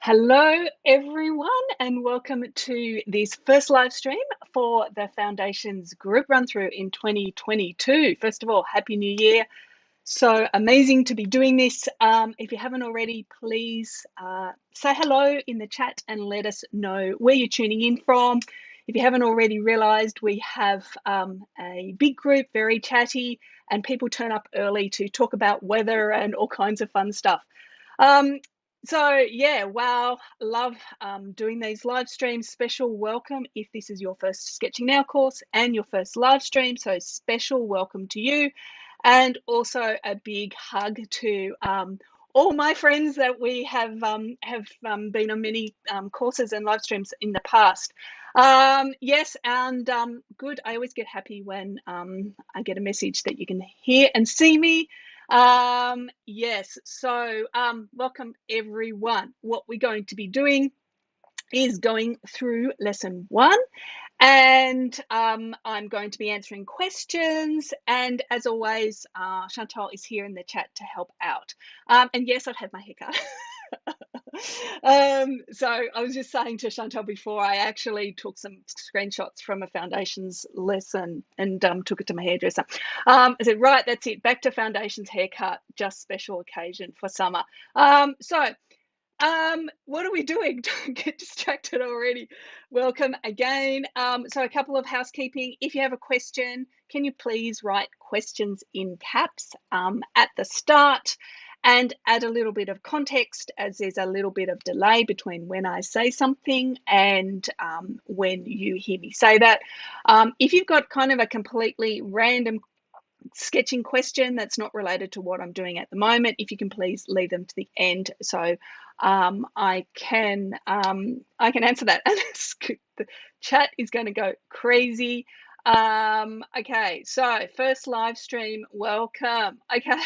Hello, everyone, and welcome to this first live stream for the Foundation's group run through in 2022. First of all, Happy New Year. So amazing to be doing this. If you haven't already, please say hello in the chat and let us know where you're tuning in from. If you haven't already realized, we have a big group, very chatty, and people turn up early to talk about weather and all kinds of fun stuff. So yeah, wow, love doing these live streams. Special welcome if this is your first Sketching Now course and your first live stream. So special welcome to you, and also a big hug to all my friends that we have been on many courses and live streams in the past. Yes, and good. I always get happy when I get a message that you can hear and see me. Yes, so welcome everyone. What we're going to be doing is going through lesson 1, and I'm going to be answering questions, and as always Chantal is here in the chat to help out. And yes, I've had my hair cut. So I was just saying to Chantal before, I actually took some screenshots from a Foundations lesson and took it to my hairdresser. I said, right, that's it, back to Foundations haircut, just special occasion for summer. What are we doing? Don't get distracted already. Welcome again. So a couple of housekeeping. If you have a question, can you please write questions in caps at the start, and add a little bit of context, as there's a little bit of delay between when I say something and when you hear me say that. If you've got kind of a completely random sketching question that's not related to what I'm doing at the moment, if you can please leave them to the end, so I can answer that. And the chat is going to go crazy. Okay, so first live stream, welcome. Okay.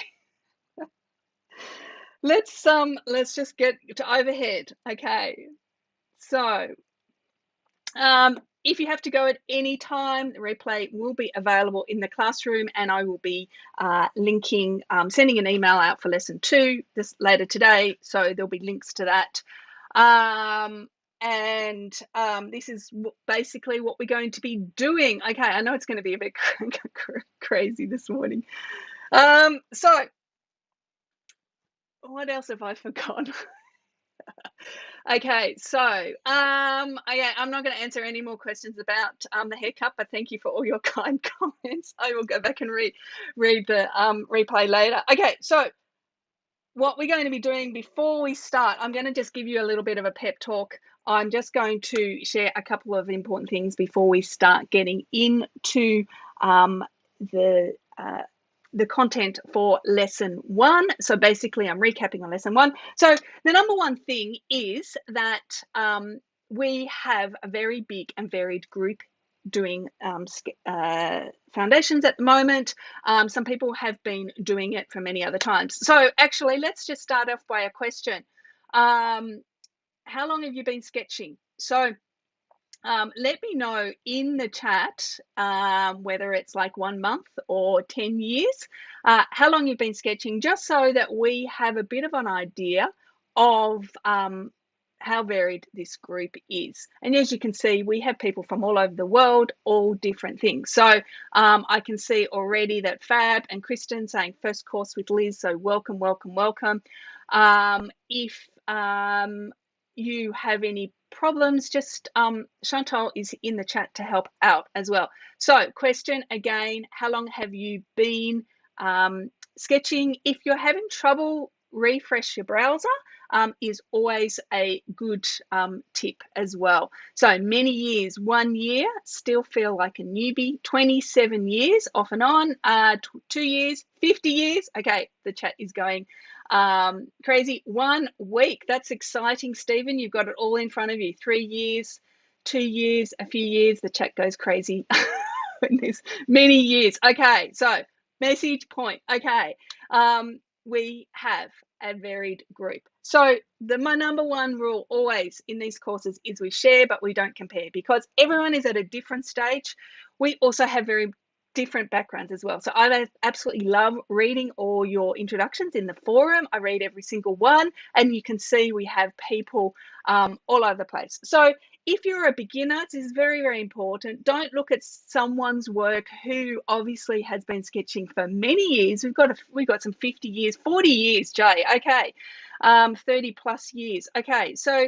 Let's just get to overhead. Okay, so if you have to go at any time, the replay will be available in the classroom, and I will be linking, sending an email out for lesson 2 later today, so there'll be links to that. This is basically what we're going to be doing. Okay, I know it's going to be a bit crazy this morning. So what else have I forgotten? Okay, so I'm not going to answer any more questions about the haircut, but thank you for all your kind comments. I will go back and read the replay later. Okay, so what we're going to be doing before we start, I'm going to just give you a little bit of a pep talk. I'm just going to share a couple of important things before we start getting into the content for lesson 1. So basically I'm recapping on lesson 1. So the number one thing is that we have a very big and varied group doing Foundations at the moment. Some people have been doing it for many other times. So actually, let's just start off by a question. How long have you been sketching? So let me know in the chat whether it's like 1 month or 10 years, how long you've been sketching, just so that we have a bit of an idea of how varied this group is. And as you can see, we have people from all over the world, all different things. So I can see already that Fab and Kristen saying first course with Liz, so welcome, welcome, welcome. If you have any problems, just Chantal is in the chat to help out as well. So question again, how long have you been sketching? If you're having trouble, refresh your browser is always a good tip as well. So many years, 1 year, still feel like a newbie. 27 years off and on, 2 years, 50 years. Okay, the chat is going crazy. 1 week, that's exciting, Stephen. You've got it all in front of you. 3 years, 2 years, a few years, the chat goes crazy. There's many years. Okay, so message point. Okay, we have a varied group. So my number one rule always in these courses is we share, but we don't compare, because everyone is at a different stage. We also have very different backgrounds as well. So I absolutely love reading all your introductions in the forum. I read every single one, and you can see we have people all over the place. So if you're a beginner, this is very, very important. Don't look at someone's work who obviously has been sketching for many years. We've got some 50 years, 40 years, Jay. Okay, 30 plus years. Okay, so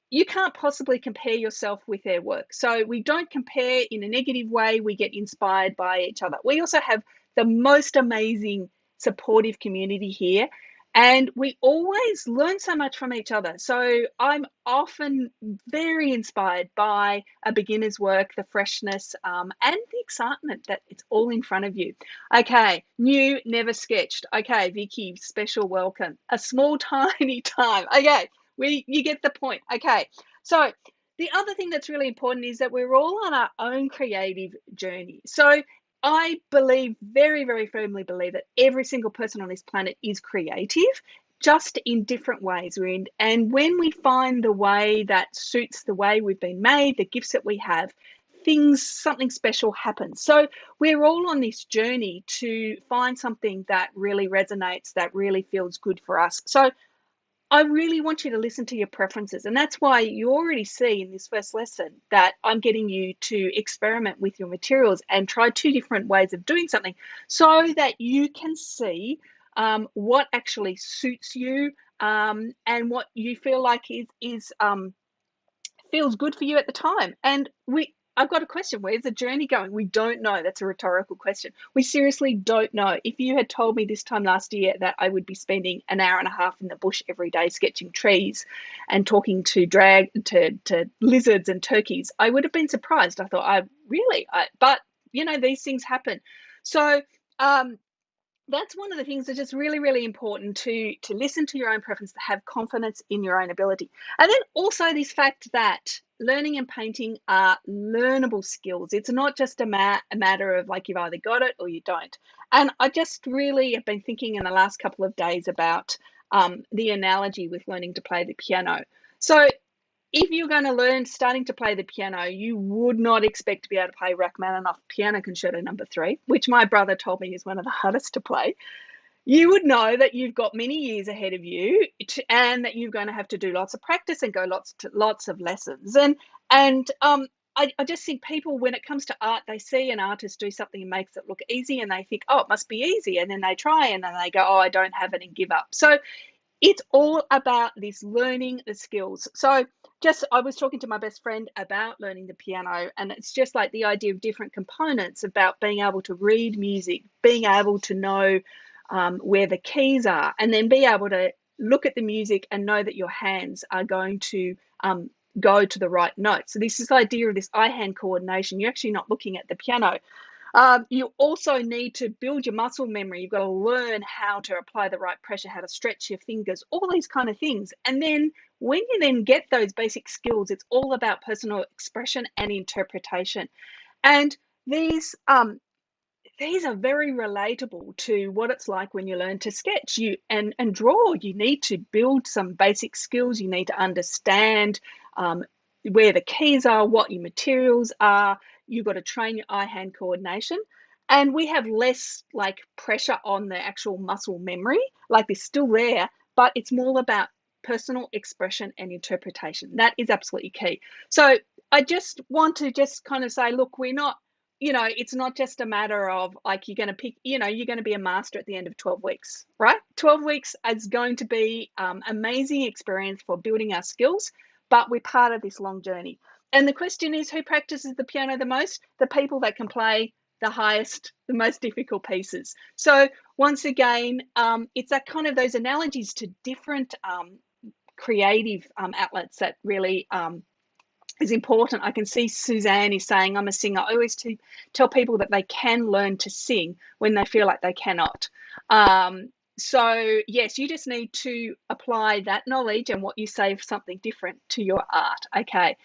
you can't possibly compare yourself with their work. So we don't compare in a negative way. We get inspired by each other. We also have the most amazing supportive community here, and we always learn so much from each other. So I'm often very inspired by a beginner's work, the freshness, and the excitement that it's all in front of you. Okay, new, never sketched. Okay, Vicky, special welcome. A small, tiny time. Okay, you get the point. Okay, so the other thing that's really important is that we're all on our own creative journey. So I believe, very, very firmly believe, that every single person on this planet is creative, just in different ways. And when we find the way that suits the way we've been made, the gifts that we have, something special happens. So we're all on this journey to find something that really resonates, that really feels good for us. So I really want you to listen to your preferences. And that's why you already see in this first lesson that I'm getting you to experiment with your materials and try 2 different ways of doing something so that you can see what actually suits you, and what you feel like is feels good for you at the time. And I've got a question. Where's the journey going? We don't know. That's a rhetorical question. We seriously don't know. If you had told me this time last year that I would be spending an hour and a half in the bush every day sketching trees and talking to lizards and turkeys, I would have been surprised. I thought, but these things happen. So that's one of the things that's just really, really important, to listen to your own preference, to have confidence in your own ability. And then also this fact that learning and painting are learnable skills. It's not just a matter of like you've either got it or you don't. And I just really have been thinking in the last couple of days about the analogy with learning to play the piano. So if you're going to starting to play the piano, you would not expect to be able to play Rachmaninoff Piano Concerto No. 3, which my brother told me is one of the hardest to play. You would know that you've got many years ahead of you, and that you're going to have to do lots of practice and go lots of lessons. And I just think people, when it comes to art, they see an artist do something and makes it look easy, and they think, oh, it must be easy, and then they try, and then they go, oh, I don't have it, and give up. So it's all about this learning the skills. So I was talking to my best friend about learning the piano, and it's just like the idea of different components, about being able to read music, being able to know where the keys are, and then be able to look at the music and know that your hands are going to go to the right note. So this is the idea of this eye-hand coordination. You're actually not looking at the piano. You also need to build your muscle memory. You've got to learn how to apply the right pressure, how to stretch your fingers, all these kind of things. And then when you then get those basic skills, it's all about personal expression and interpretation. And these are very relatable to what it's like when you learn to sketch and draw. You need to build some basic skills. You need to understand where the keys are, what your materials are. You've got to train your eye-hand coordination. And we have less like pressure on the actual muscle memory. Like, it's still there, but it's more about personal expression and interpretation. That is absolutely key. So I just want to just kind of say, look, we're not, it's not just a matter of like you're going to be a master at the end of 12 weeks, right? 12 weeks is going to be amazing experience for building our skills, but we're part of this long journey. And the question is, who practices the piano the most? The people that can play the highest, the most difficult pieces. So once again, it's that kind of those analogies to different creative outlets that really is important. I can see Suzanne is saying, I'm a singer. I always tell people that they can learn to sing when they feel like they cannot. So yes, you just need to apply that knowledge and what you say for something different to your art. Okay.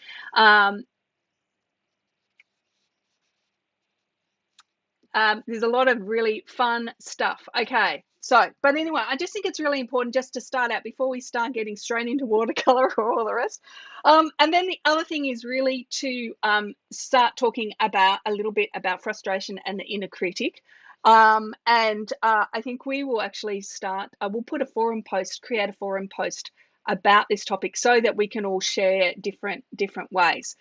There's a lot of really fun stuff. Okay. So, but anyway, I just think it's really important just to start out before we start getting straight into watercolor or all the rest. And then the other thing is really to start talking about a little bit about frustration and the inner critic. I think we will actually start, we'll put a forum post, create a forum post about this topic so that we can all share different ways.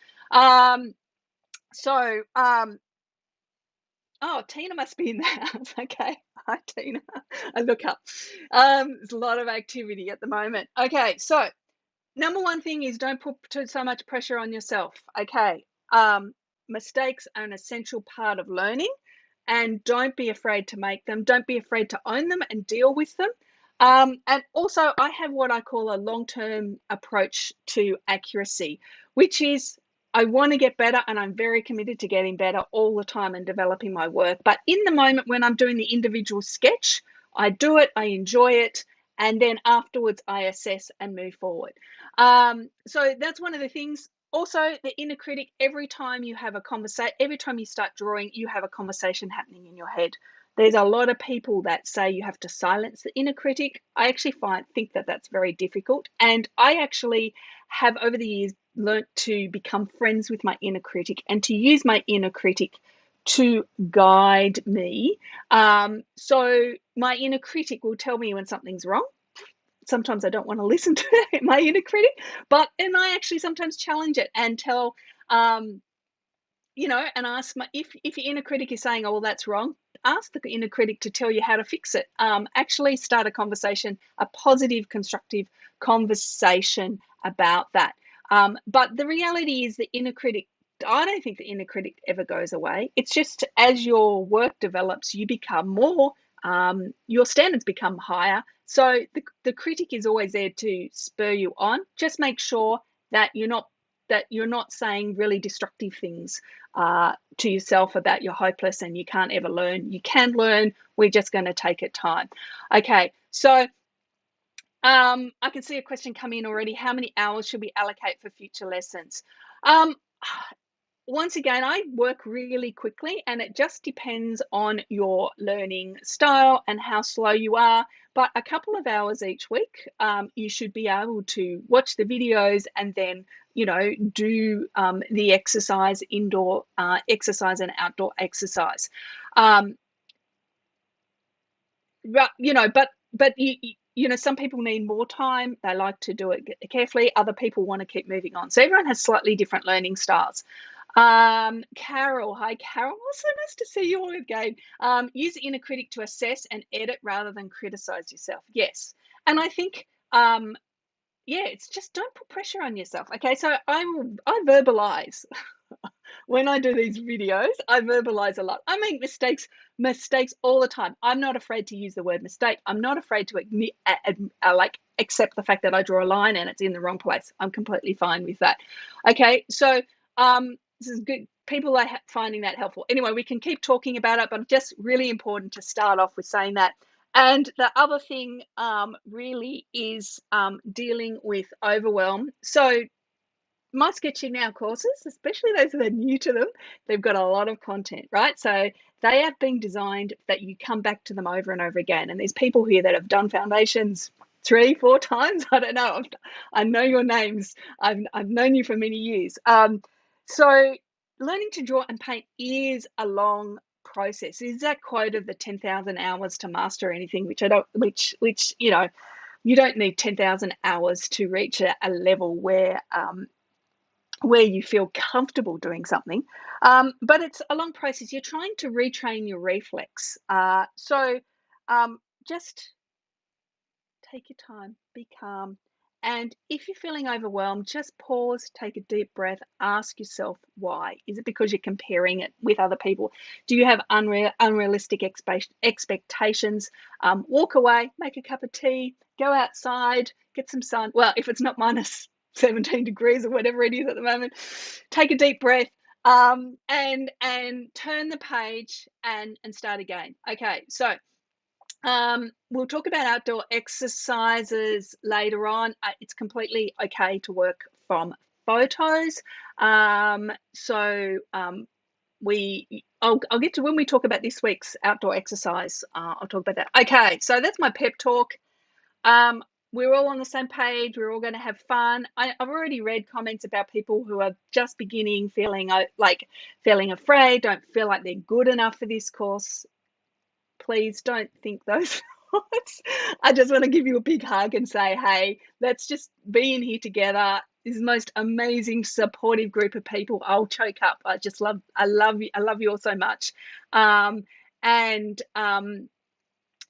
Oh, Tina must be in the house. Okay. Hi, Tina. I look up. There's a lot of activity at the moment. Okay. So, number one thing is don't put so much pressure on yourself. Okay. Mistakes are an essential part of learning, and don't be afraid to make them. Don't be afraid to own them and deal with them. And also, I have what I call a long-term approach to accuracy, which is I want to get better, and I'm very committed to getting better all the time and developing my work. But in the moment when I'm doing the individual sketch, I do it, I enjoy it, and then afterwards I assess and move forward. So that's one of the things. Also, the inner critic, every time you have a conversation, every time you start drawing, you have a conversation happening in your head. There's a lot of people that say you have to silence the inner critic. I actually think that that's very difficult. And I actually have over the years learnt to become friends with my inner critic and to use my inner critic to guide me. So my inner critic will tell me when something's wrong. Sometimes I don't want to listen to my inner critic, and I actually sometimes challenge it and tell, and ask if your inner critic is saying, oh, well, that's wrong, ask the inner critic to tell you how to fix it. Actually start a conversation, a positive, constructive conversation about that. But the reality is the inner critic, I don't think the inner critic ever goes away. It's just as your work develops, you become more, your standards become higher. So the critic is always there to spur you on. Just make sure that you're not saying really destructive things to yourself about you're hopeless and you can't ever learn. You can learn. We're just going to take it time. Okay, so I can see a question come in already. How many hours should we allocate for future lessons? Once again, I work really quickly, and it just depends on your learning style and how slow you are. But a couple of hours each week, you should be able to watch the videos and then, do the exercise, indoor exercise and outdoor exercise. But some people need more time. They like to do it carefully. Other people want to keep moving on. So everyone has slightly different learning styles. Carol, hi Carol, also nice to see you all again. Use the inner critic to assess and edit rather than criticize yourself. Yes, and I think it's just don't put pressure on yourself. Okay, so I verbalize. When I do these videos, I verbalize a lot. I make mistakes all the time. I'm not afraid to use the word mistake. I'm not afraid to accept the fact that I draw a line and it's in the wrong place. I'm completely fine with that. Okay, so this is good. People are finding that helpful. Anyway, we can keep talking about it, but just really important to start off with saying that. And the other thing really is dealing with overwhelm. So my Sketching Now courses, especially those that are new to them, they've got a lot of content, right? So they have been designed that you come back to them over and over again. And there's people here that have done foundations 3-4 times. I don't know. I know your names. I've known you for many years. So learning to draw and paint is a long process. Is that quote of the 10,000 hours to master anything, which you don't need 10,000 hours to reach a level where you feel comfortable doing something, but it's a long process. You're trying to retrain your reflex. So just take your time, be calm. And if you're feeling overwhelmed, just pause, take a deep breath, ask yourself why. Is it because you're comparing it with other people? Do you have unrealistic expectations? Walk away, make a cup of tea, go outside, get some sun. Well, if it's not minus 17 degrees or whatever it is at the moment, take a deep breath and turn the page and start again. Okay, so we'll talk about outdoor exercises later on. It's completely okay to work from photos. I'll get to when we talk about this week's outdoor exercise. I'll talk about that. Okay, so that's my pep talk. We're all on the same page. We're all going to have fun. I've already read comments about people who are just beginning, feeling afraid, don't feel like they're good enough for this course. Please don't think those thoughts. I just want to give you a big hug and say, hey, let's just be in here together. This is the most amazing, supportive group of people. I'll choke up. I love you all so much.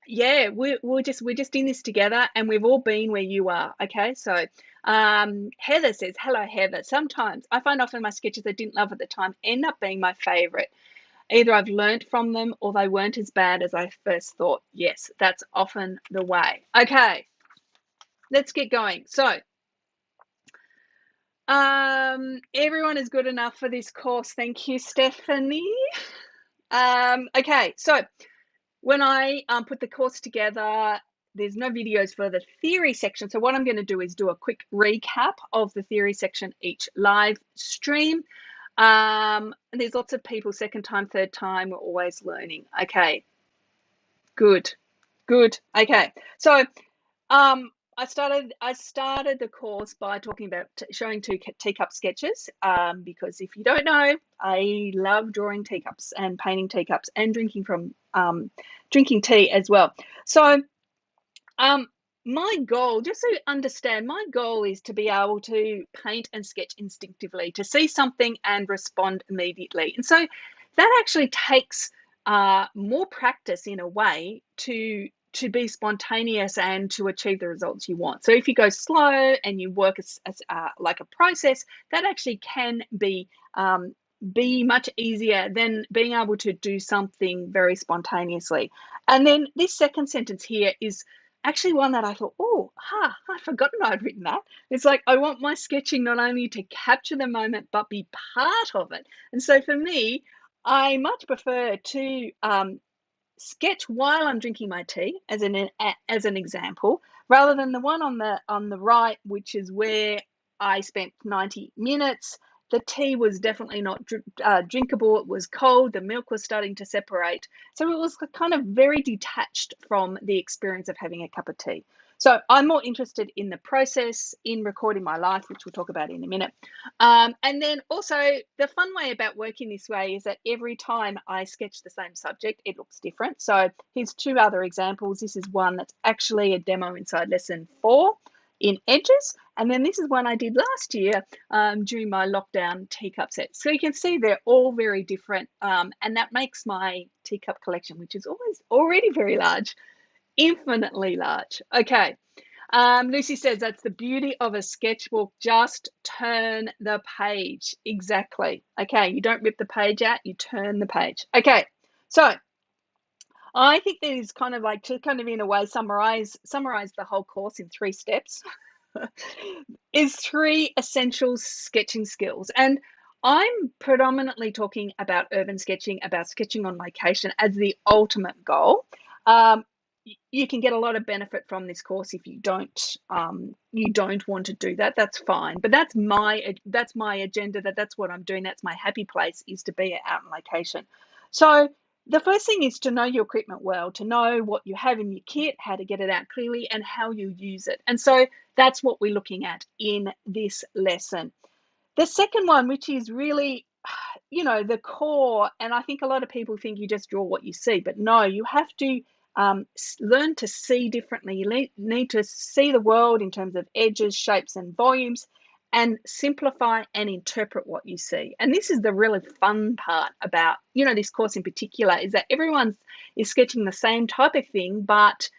Yeah, we're just in this together, and we've all been where you are. Okay, so Heather says, hello Heather. Sometimes I find often my sketches I didn't love at the time end up being my favorite. Either I've learned from them or they weren't as bad as I first thought. Yes, that's often the way. Okay, let's get going. So everyone is good enough for this course. Thank you, Stephanie. Okay, so when I put the course together, there's no videos for the theory section. So what I'm going to do is do a quick recap of the theory section each live stream. There's lots of people, second time, third time, we're always learning. Okay, good. Okay, so I started the course by talking about showing two teacup sketches, because if you don't know, I love drawing teacups and painting teacups and drinking tea as well. So my goal, just so you understand, my goal is to be able to paint and sketch instinctively, to see something and respond immediately. And so that actually takes more practice in a way to be spontaneous and to achieve the results you want. So if you go slow and you work as like a process, that actually can be much easier than being able to do something very spontaneously. And then this second sentence here is actually one that I thought, I'd forgotten I'd written that. It's like, I want my sketching not only to capture the moment, but be part of it. And so for me, I much prefer to sketch while I'm drinking my tea, as an example, rather than the one on the right, which is where I spent 90 minutes. The tea was definitely not drinkable. It was cold. The milk was starting to separate. So it was kind of very detached from the experience of having a cup of tea. So I'm more interested in the process, in recording my life, which we'll talk about in a minute. And then also the fun way about working this way is that every time I sketch the same subject, it looks different. So here's two other examples. This is one that's actually a demo inside lesson 4 in edges. And then this is one I did last year during my lockdown teacup set. So you can see they're all very different. And that makes my teacup collection, which is already very large, infinitely large. Okay. Lucy says that's the beauty of a sketchbook. Just turn the page. Exactly. Okay. You don't rip the page out, you turn the page. Okay. So I think that is kind of like to kind of in a way summarize the whole course in 3 steps. Is 3 essential sketching skills. And I'm predominantly talking about urban sketching, about sketching on location as the ultimate goal. You can get a lot of benefit from this course if you don't want to do that. That's fine, but that's my agenda. That's what I'm doing. That's my happy place, is to be out on location. So the first thing is to know your equipment well, to know what you have in your kit, how to get it out clearly, and how you use it. And so that's what we're looking at in this lesson. The second one, which is really, the core, and I think a lot of people think you just draw what you see, but no, you have to learn to see differently. You need to see the world in terms of edges, shapes, and volumes, and simplify and interpret what you see. And this is the really fun part about, this course in particular, is that everyone is sketching the same type of thing, but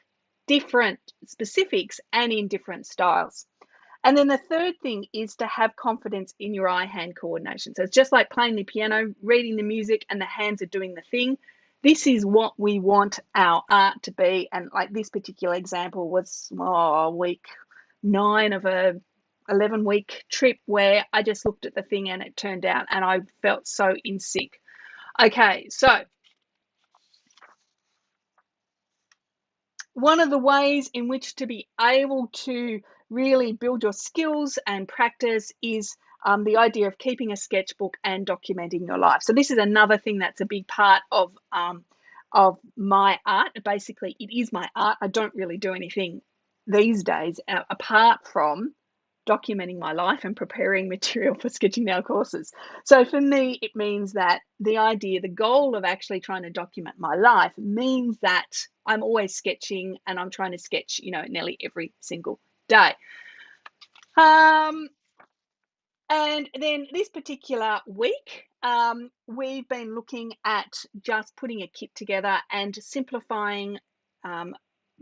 different specifics and in different styles. And then the third thing is to have confidence in your eye-hand coordination. So it's just like playing the piano, reading the music, and the hands are doing the thing. This is what we want our art to be. And like this particular example was week 9 of a 11-week trip where I just looked at the thing and it turned out, and I felt so in sync. Okay, so one of the ways in which to be able to really build your skills and practice is the idea of keeping a sketchbook and documenting your life. So this is another thing that's a big part of my art. Basically, it is my art. I don't really do anything these days apart from documenting my life and preparing material for Sketching Now courses. So for me, it means that the goal of actually trying to document my life means that I'm always sketching, and I'm trying to sketch, nearly every single day. And then this particular week, we've been looking at just putting a kit together and simplifying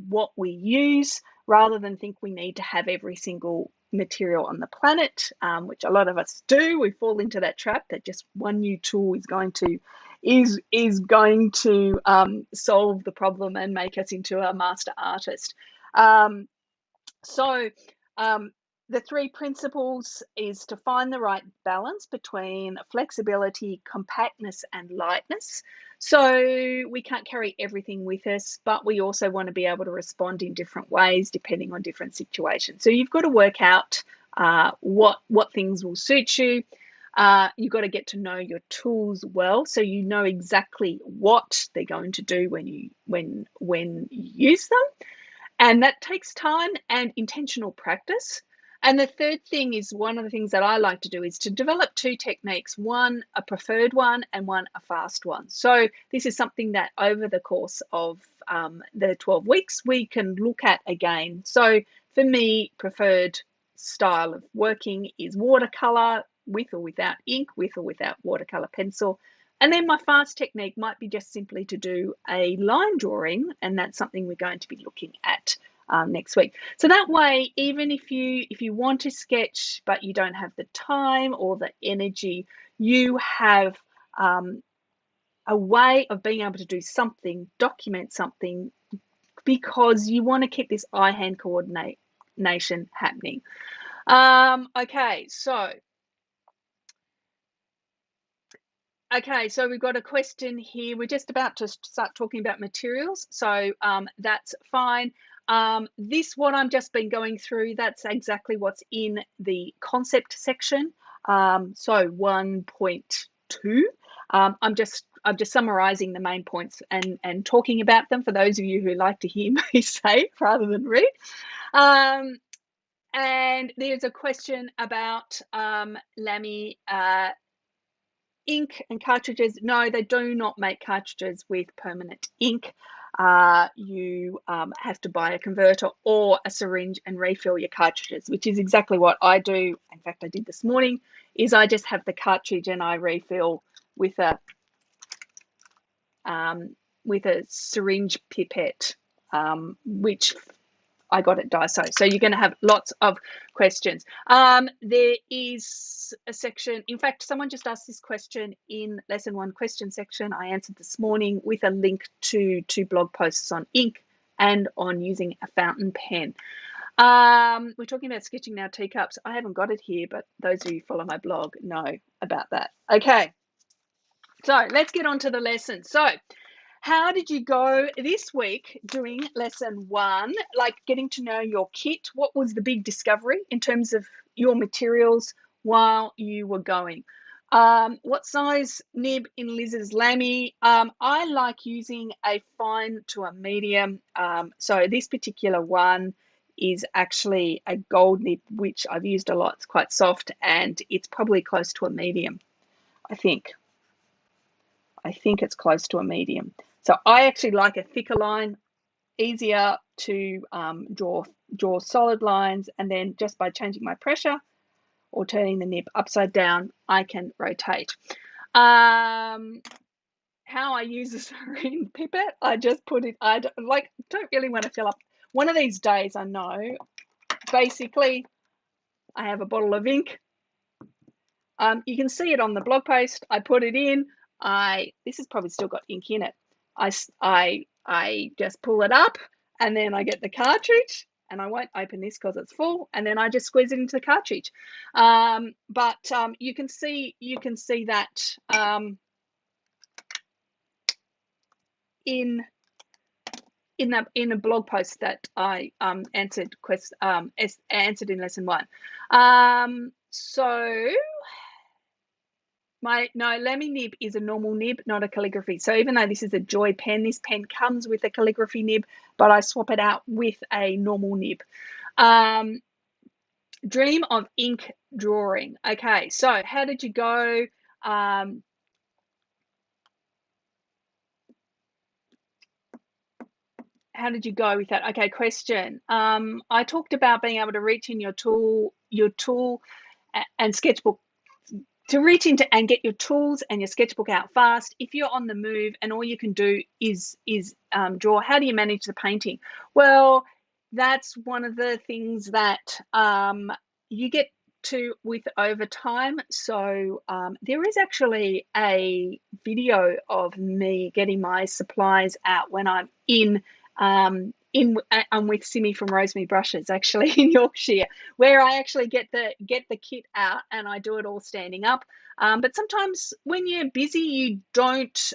what we use, rather than think we need to have every single material on the planet, which a lot of us do. We fall into that trap that just one new tool is going to solve the problem and make us into a master artist. The three principles is to find the right balance between flexibility, compactness, and lightness. So we can't carry everything with us, but we also want to be able to respond in different ways depending on different situations. So you've got to work out what things will suit you. You've got to get to know your tools well, so you know exactly what they're going to do when you use them. And that takes time and intentional practice. And the third thing is, one of the things that I like to do is to develop two techniques, one a preferred one and one a fast one. So this is something that over the course of the 12 weeks we can look at again. So for me, preferred style of working is watercolor, with or without ink, with or without watercolor pencil. And then my fast technique might be just simply to do a line drawing, and that's something we're going to be looking at next week. So that way, even if you want to sketch but you don't have the time or the energy, you have a way of being able to do something, document something, because you want to keep this eye-hand coordination happening. Okay, so we've got a question here. We're just about to start talking about materials, so that's fine. What I'm just been going through, that's exactly what's in the concept section. So 1.2. I'm just summarizing the main points and talking about them for those of you who like to hear me say rather than read. And there's a question about Lamy ink and cartridges. No, they do not make cartridges with permanent ink. You have to buy a converter or a syringe and refill your cartridges, which is exactly what I do. In fact, I did this morning, is I just have the cartridge and I refill with a syringe pipette, which I got at Daiso. So you're going to have lots of questions. There is a section, in fact, someone just asked this question in lesson 1 question section. I answered this morning with a link to 2 blog posts on ink and on using a fountain pen. We're talking about Sketching Now teacups. I haven't got it here, but those of you who follow my blog know about that. Okay, so let's get on to the lesson. So how did you go this week doing lesson 1, like getting to know your kit? What was the big discovery in terms of your materials while you were going? What size nib in Liz's Lamy? I like using a fine to a medium. So this particular one is actually a gold nib, which I've used a lot. It's quite soft and it's probably close to a medium, I think. I think it's close to a medium. So I actually like a thicker line, easier to draw solid lines, and then just by changing my pressure or turning the nib upside down, I can rotate. How I use a syringe pipette, I just put it, I don't really want to fill up. One of these days, I know, basically, I have a bottle of ink. You can see it on the blog post. I put it in. This has probably still got ink in it. I just pull it up, and then I get the cartridge, and I won't open this because it's full, and then I just squeeze it into the cartridge. But you can see that in a blog post that I answered in lesson 1. So No, Lemmy nib is a normal nib, not a calligraphy. So even though this is a Joy pen, this pen comes with a calligraphy nib, but I swap it out with a normal nib. Dream of ink drawing. Okay, so how did you go? How did you go with that? Okay, question. I talked about being able to reach in your tool and sketchbook, to reach into and get your tools and your sketchbook out fast. If you're on the move and all you can do is draw, how do you manage the painting? Well, that's one of the things that you get to with over time. So there is actually a video of me getting my supplies out when I'm I'm with Simi from Rosemary Brushes, actually in Yorkshire, where I actually get the kit out and I do it all standing up. But sometimes when you're busy, you don't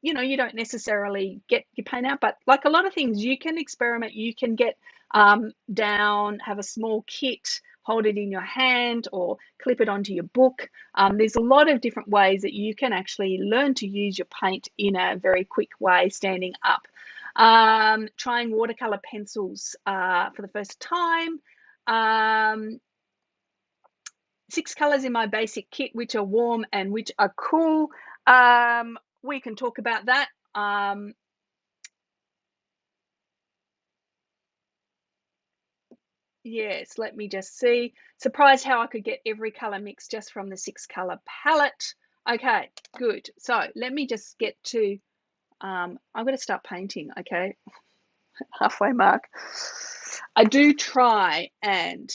you don't necessarily get your paint out. But like a lot of things, you can experiment. You can get down, have a small kit, hold it in your hand, or clip it onto your book. There's a lot of different ways that you can actually learn to use your paint in a very quick way standing up. Trying watercolor pencils for the first time. 6 colors in my basic kit, which are warm and which are cool. We can talk about that. Yes, let me just see. Surprised how I could get every color mix just from the 6 color palette. Okay, good. So let me just get to, I'm going to start painting, okay? Halfway mark. I do try, and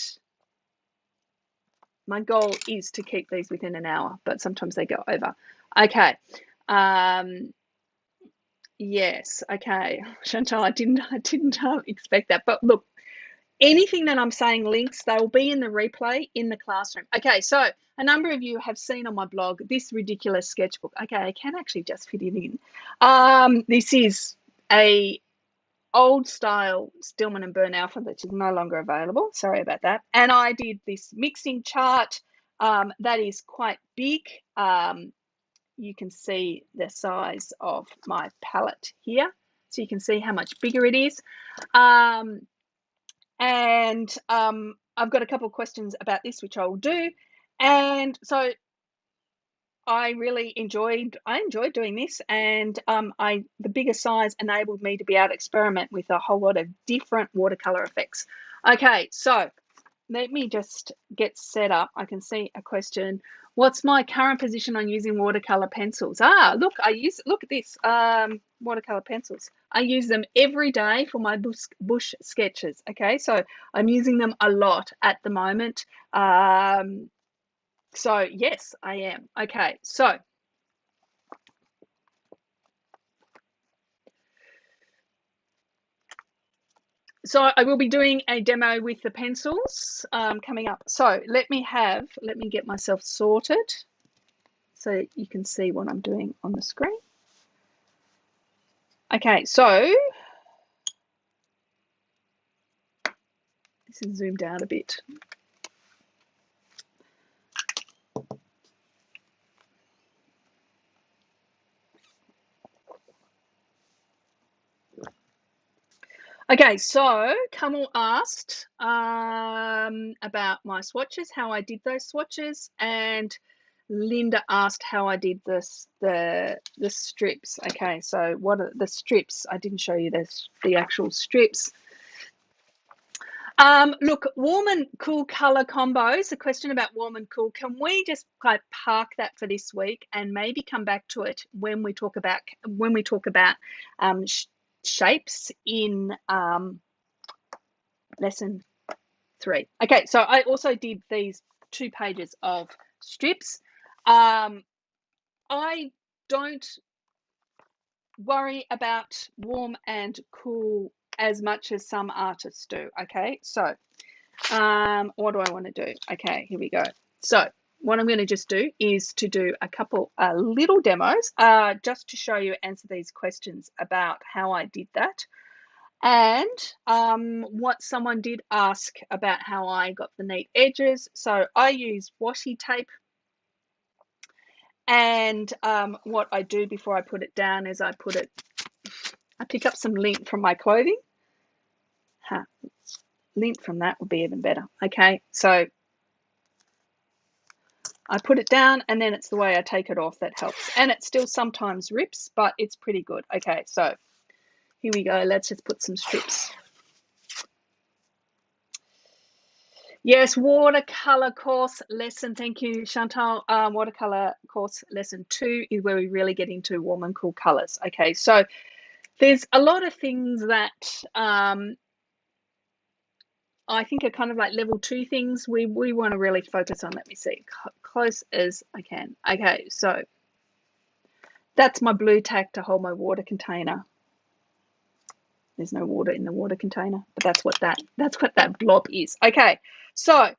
my goal is to keep these within an hour, but sometimes they go over. Okay. Yes. Okay. Chantal, I didn't expect that. But look, anything that I'm saying links, they will be in the replay in the classroom. Okay. So a number of you have seen on my blog this ridiculous sketchbook. Okay. I can actually just fit it in. This is a old style Stillman and Burn Alpha, which is no longer available. Sorry about that. And I did this mixing chart that is quite big. You can see the size of my palette here. So you can see how much bigger it is. I've got a couple of questions about this, which I will do. And so I really enjoyed doing this, and the bigger size enabled me to be able to experiment with a whole lot of different watercolor effects. Okay, so let me just get set up. I can see a question. What's my current position on using watercolor pencils? Look, look at this, watercolor pencils. I use them every day for my bush sketches. Okay, so I'm using them a lot at the moment. So yes, I am. Okay, so I will be doing a demo with the pencils coming up. So let me get myself sorted so you can see what I'm doing on the screen. Okay, so this is zoomed out a bit. Okay, so Kamal asked about my swatches, how I did those swatches, and Linda asked how I did the strips. Okay, so what are the strips? I didn't show you the actual strips. Look, warm and cool color combos. A question about warm and cool. Can we just park that for this week and maybe come back to it when we talk about shapes in lesson 3. Okay, so I also did these 2 pages of strips. I don't worry about warm and cool as much as some artists do. Okay, so what do I want to do? Okay, here we go. So what I'm going to just do is to do a couple little demos just to show you, answer these questions about how I did that. And what someone did ask about how I got the neat edges. So I use washi tape And what I do before I put it down is I pick up some lint from my clothing. Lint from that would be even better. Okay, so I put it down, and then it's the way I take it off that helps. And it still sometimes rips, but it's pretty good. Okay, so here we go. Let's just put some strips. Yes, watercolor course lesson. Thank you, Chantal. Watercolor course lesson 2 is where we really get into warm and cool colors. Okay, so there's a lot of things that I think are kind of like level 2 things we want to really focus on. Let me see, close as I can. Okay, so that's my blue tack to hold my water container. There's no water in the water container, but that's what that blob is. Okay, so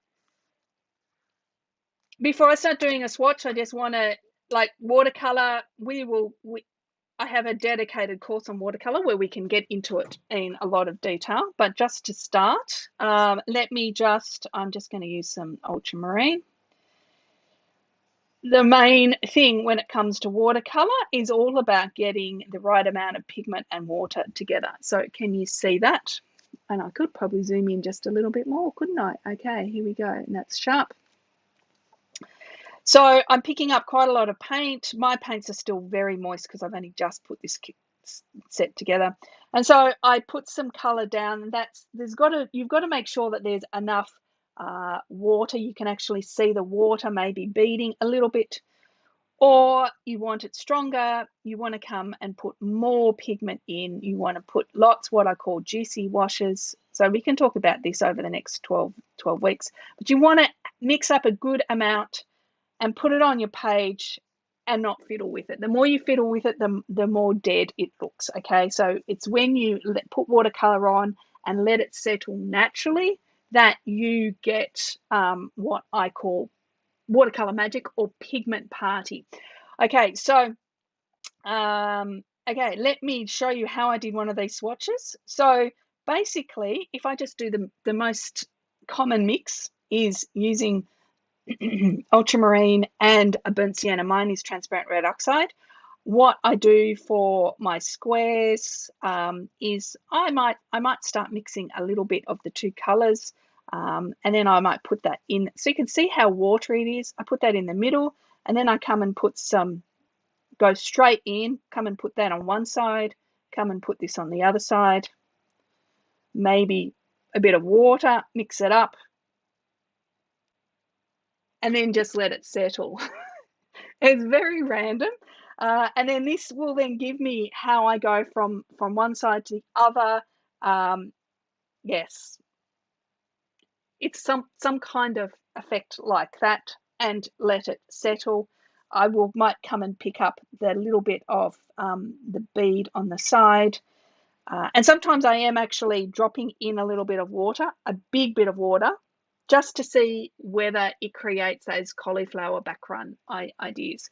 before I start doing a swatch, I just want to, like, watercolor, I have a dedicated course on watercolor where we can get into it in a lot of detail. But just to start, I'm just going to use some ultramarine. The main thing when it comes to watercolor is all about getting the right amount of pigment and water together. So can you see that? And I could probably zoom in just a little bit more, couldn't I? Okay, here we go. And that's sharp. So I'm picking up quite a lot of paint. My paints are still very moist because I've only just put this kit set together. And so I put some color down, and you've got to make sure that there's enough water. You can actually see the water maybe beading a little bit, or you want it stronger. You want to come and put more pigment in. You want to put lots, what I call juicy washes. So we can talk about this over the next 12 weeks, but you want to mix up a good amount and put it on your page and not fiddle with it. The more you fiddle with it, the more dead it looks. Okay, so it's when you put watercolor on and let it settle naturally that you get what I call watercolor magic or pigment party. Okay, so okay, let me show you how I did one of these swatches. So basically, if I just do the most common mix is using ultramarine and a burnt sienna. Mine is transparent red oxide. What I do for my squares is I might start mixing a little bit of the two colors, and then I might put that in. So you can see how watery it is. I put that in the middle, and then I come and go straight in, come and put that on one side, come and put this on the other side. Maybe a bit of water, mix it up, and then just let it settle. It's very random. And then this will then give me how I go from one side to the other. Yes, it's some kind of effect like that, and let it settle. I might come and pick up the little bit of the bead on the side. And sometimes I am actually dropping in a little bit of water, a big bit of water, just to see whether it creates those cauliflower background ideas.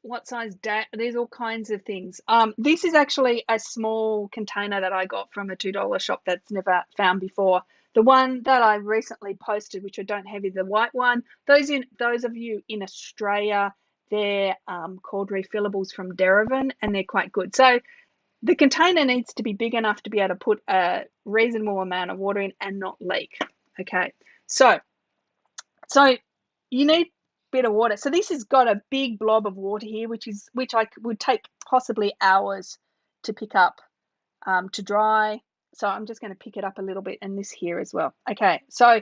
What size there's all kinds of things. This is actually a small container that I got from a $2 shop that's never found before. The one that I recently posted, which I don't have, is the white one. Those of you in Australia, they're called refillables from Derivan, and they're quite good. So the container needs to be big enough to be able to put a reasonable amount of water in and not leak. Okay, so you need a bit of water. So this has got a big blob of water here, which I would take possibly hours to pick up to dry. So I'm just going to pick it up a little bit, and this here as well. Okay, so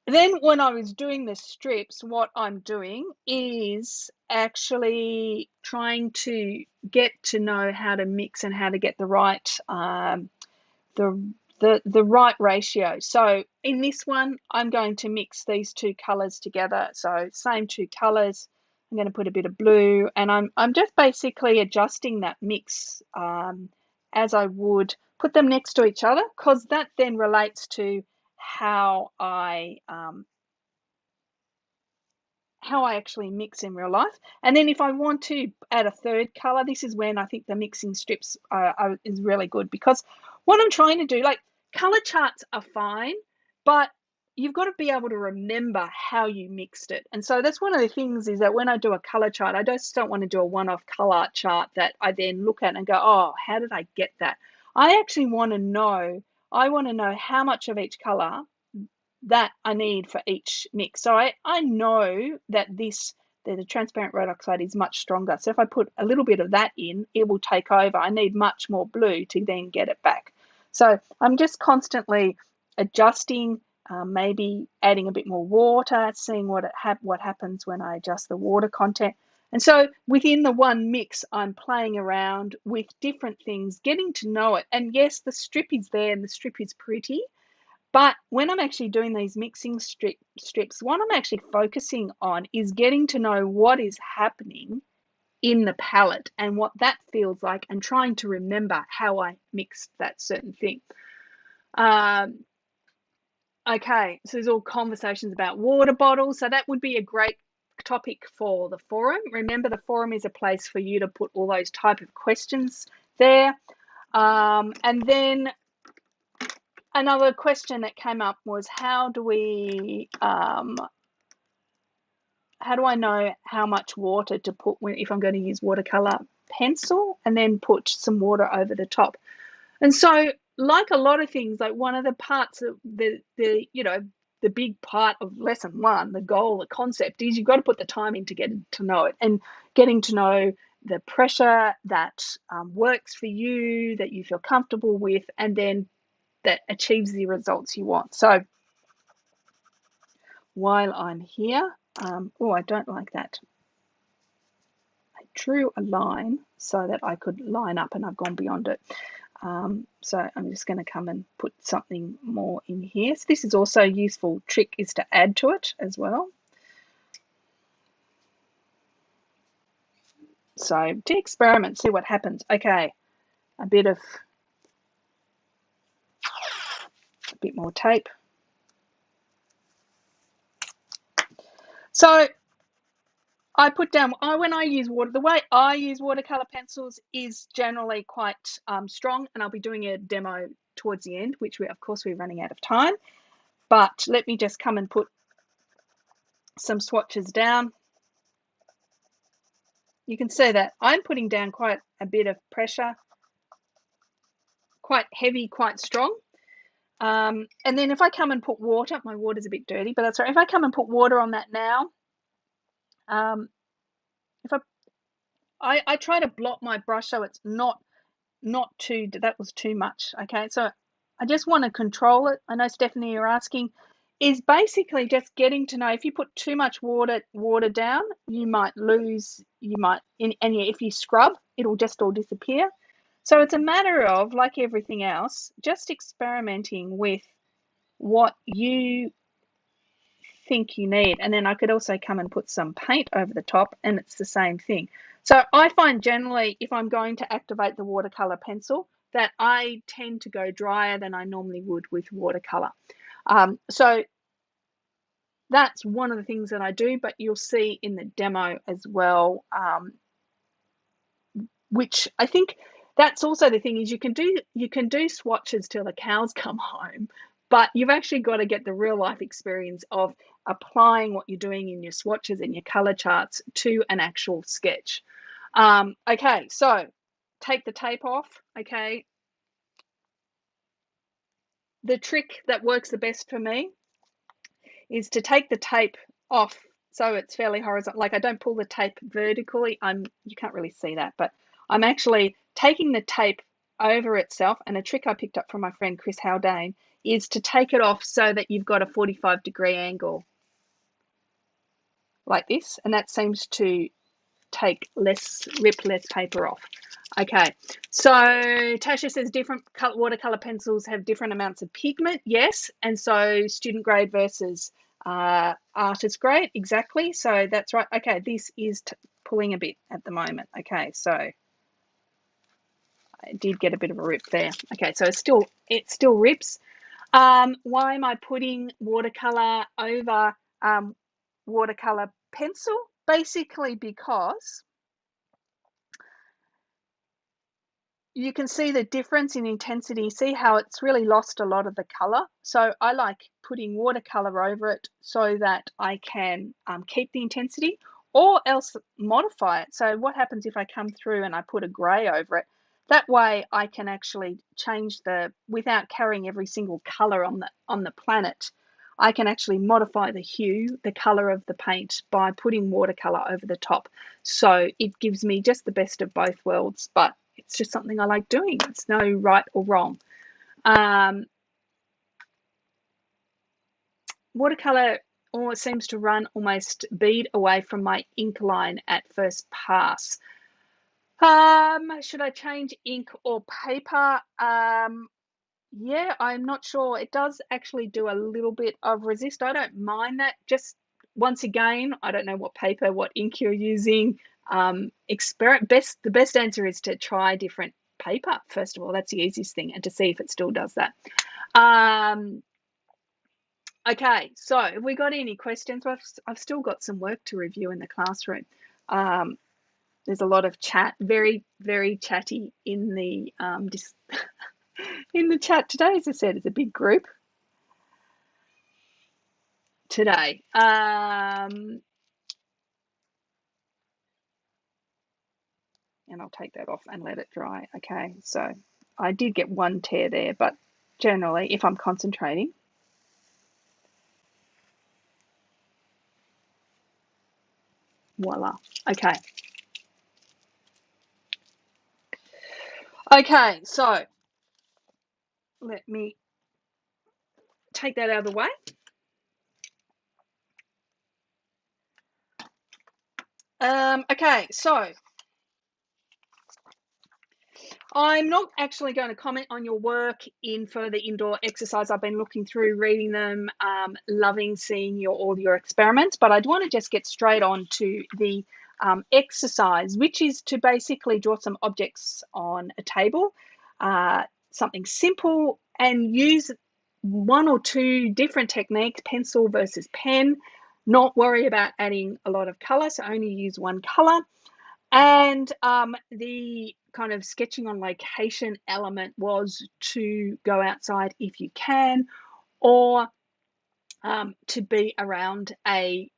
then when I was doing the strips, what I'm doing is actually trying to get to know how to mix and how to get the right the right ratio. So in this one, I'm going to mix these two colors together. So same two colors. I'm going to put a bit of blue, and I'm just basically adjusting that mix as I would put them next to each other, because that then relates to how I actually mix in real life. And then if I want to add a third color, this is when I think the mixing strips is really good, because what I'm trying to do, like color charts are fine, but you've got to be able to remember how you mixed it. And so that's one of the things, is that when I do a color chart, I just don't want to do a one-off color chart that I then look at and go, oh, how did I get that? I actually want to know, how much of each color that I need for each mix. So I know that the transparent red oxide is much stronger. So if I put a little bit of that in, it will take over. I need much more blue to then get it back. So I'm just constantly adjusting, maybe adding a bit more water, seeing what happens when I adjust the water content. And so within the one mix, I'm playing around with different things, getting to know it. And yes, the strip is there and the strip is pretty. But when I'm actually doing these mixing strips, what I'm actually focusing on is getting to know what is happening in the palette and what that feels like, and trying to remember how I mixed that certain thing. Okay, so there's all conversations about water bottles. So that would be a great topic for the forum. Remember, the forum is a place for you to put all those type of questions there. And then another question that came up was, how do I know how much water to put if I'm going to use watercolor pencil, and then put some water over the top? And so, like a lot of things, like one of the parts of the big part of lesson one, the goal, the concept, is you've got to put the time in to get to know it, and getting to know the pressure that works for you, that you feel comfortable with, and then that achieves the results you want. So while I'm here, oh, I don't like that. I drew a line so that I could line up, and I've gone beyond it. So I'm just going to come and put something more in here. So this is also a useful trick, is to add to it as well. So to experiment, see what happens. Okay, a bit more tape. So I put down, when I use water, the way I use watercolor pencils is generally quite strong, and I'll be doing a demo towards the end, which of course we're running out of time. But let me just come and put some swatches down. You can see that I'm putting down quite a bit of pressure, quite heavy, quite strong. And then if I come and put water, my water's a bit dirty, but that's right. If I come and put water on that now, if I try to blot my brush so it's not too, that was too much. Okay, so I just want to control it. I know, Stephanie, you're asking, is basically just getting to know, if you put too much water down, you might lose, and if you scrub, it'll just all disappear. So it's a matter of, like everything else, just experimenting with what you think you need. And then I could also come and put some paint over the top, and it's the same thing. So I find generally, if I'm going to activate the watercolor pencil, that I tend to go drier than I normally would with watercolor. So that's one of the things that I do, but you'll see in the demo as well, which I think that's also the thing, is you can do swatches till the cows come home, but you've actually got to get the real life experience of applying what you're doing in your swatches and your color charts to an actual sketch. Okay, so take the tape off. Okay, the trick that works the best for me is to take the tape off so it's fairly horizontal. Like, I don't pull the tape vertically. You can't really see that, but I'm actually taking the tape over itself. And a trick I picked up from my friend Chris Haldane is to take it off so that you've got a 45-degree angle like this, and that seems to rip less paper off. Okay, so Tasha says different watercolor pencils have different amounts of pigment. Yes, and so student grade versus artist grade, exactly. So that's right. Okay, this is pulling a bit at the moment. Okay, so I did get a bit of a rip there. Okay, so it still rips. Why am I putting watercolor over watercolor pencil? Basically because you can see the difference in intensity. See how it's really lost a lot of the color. So I like putting watercolor over it so that I can keep the intensity, or else modify it. So what happens if I come through and I put a gray over it? That way I can actually change without carrying every single color on the planet. I can actually modify the hue, the color of the paint, by putting watercolor over the top. So it gives me just the best of both worlds, but it's just something I like doing. It's no right or wrong. Watercolor seems to run almost bead away from my ink line at first pass. Should I change ink or paper? Yeah, I'm not sure. It does actually do a little bit of resist. I don't mind that. Just once again, I don't know what paper, what ink you're using. The best answer is to try different paper, first of all. That's the easiest thing, and to see if it still does that. Okay, so have we got any questions? I've still got some work to review in the classroom. There's a lot of chat, very, very chatty in the in the chat today. As I said, it's a big group today. And I'll take that off and let it dry. Okay, so I did get one tear there, but generally, if I'm concentrating, voila. Okay. Okay, so let me take that out of the way. Okay, so I'm not actually going to comment on your work in further indoor exercise. I've been looking through, reading them, loving seeing all your experiments, but I do want to just get straight on to the exercise, which is to basically draw some objects on a table, something simple, and use one or two different techniques, pencil versus pen, not worry about adding a lot of color, so only use one color. And the kind of sketching on location element was to go outside if you can, or to be around a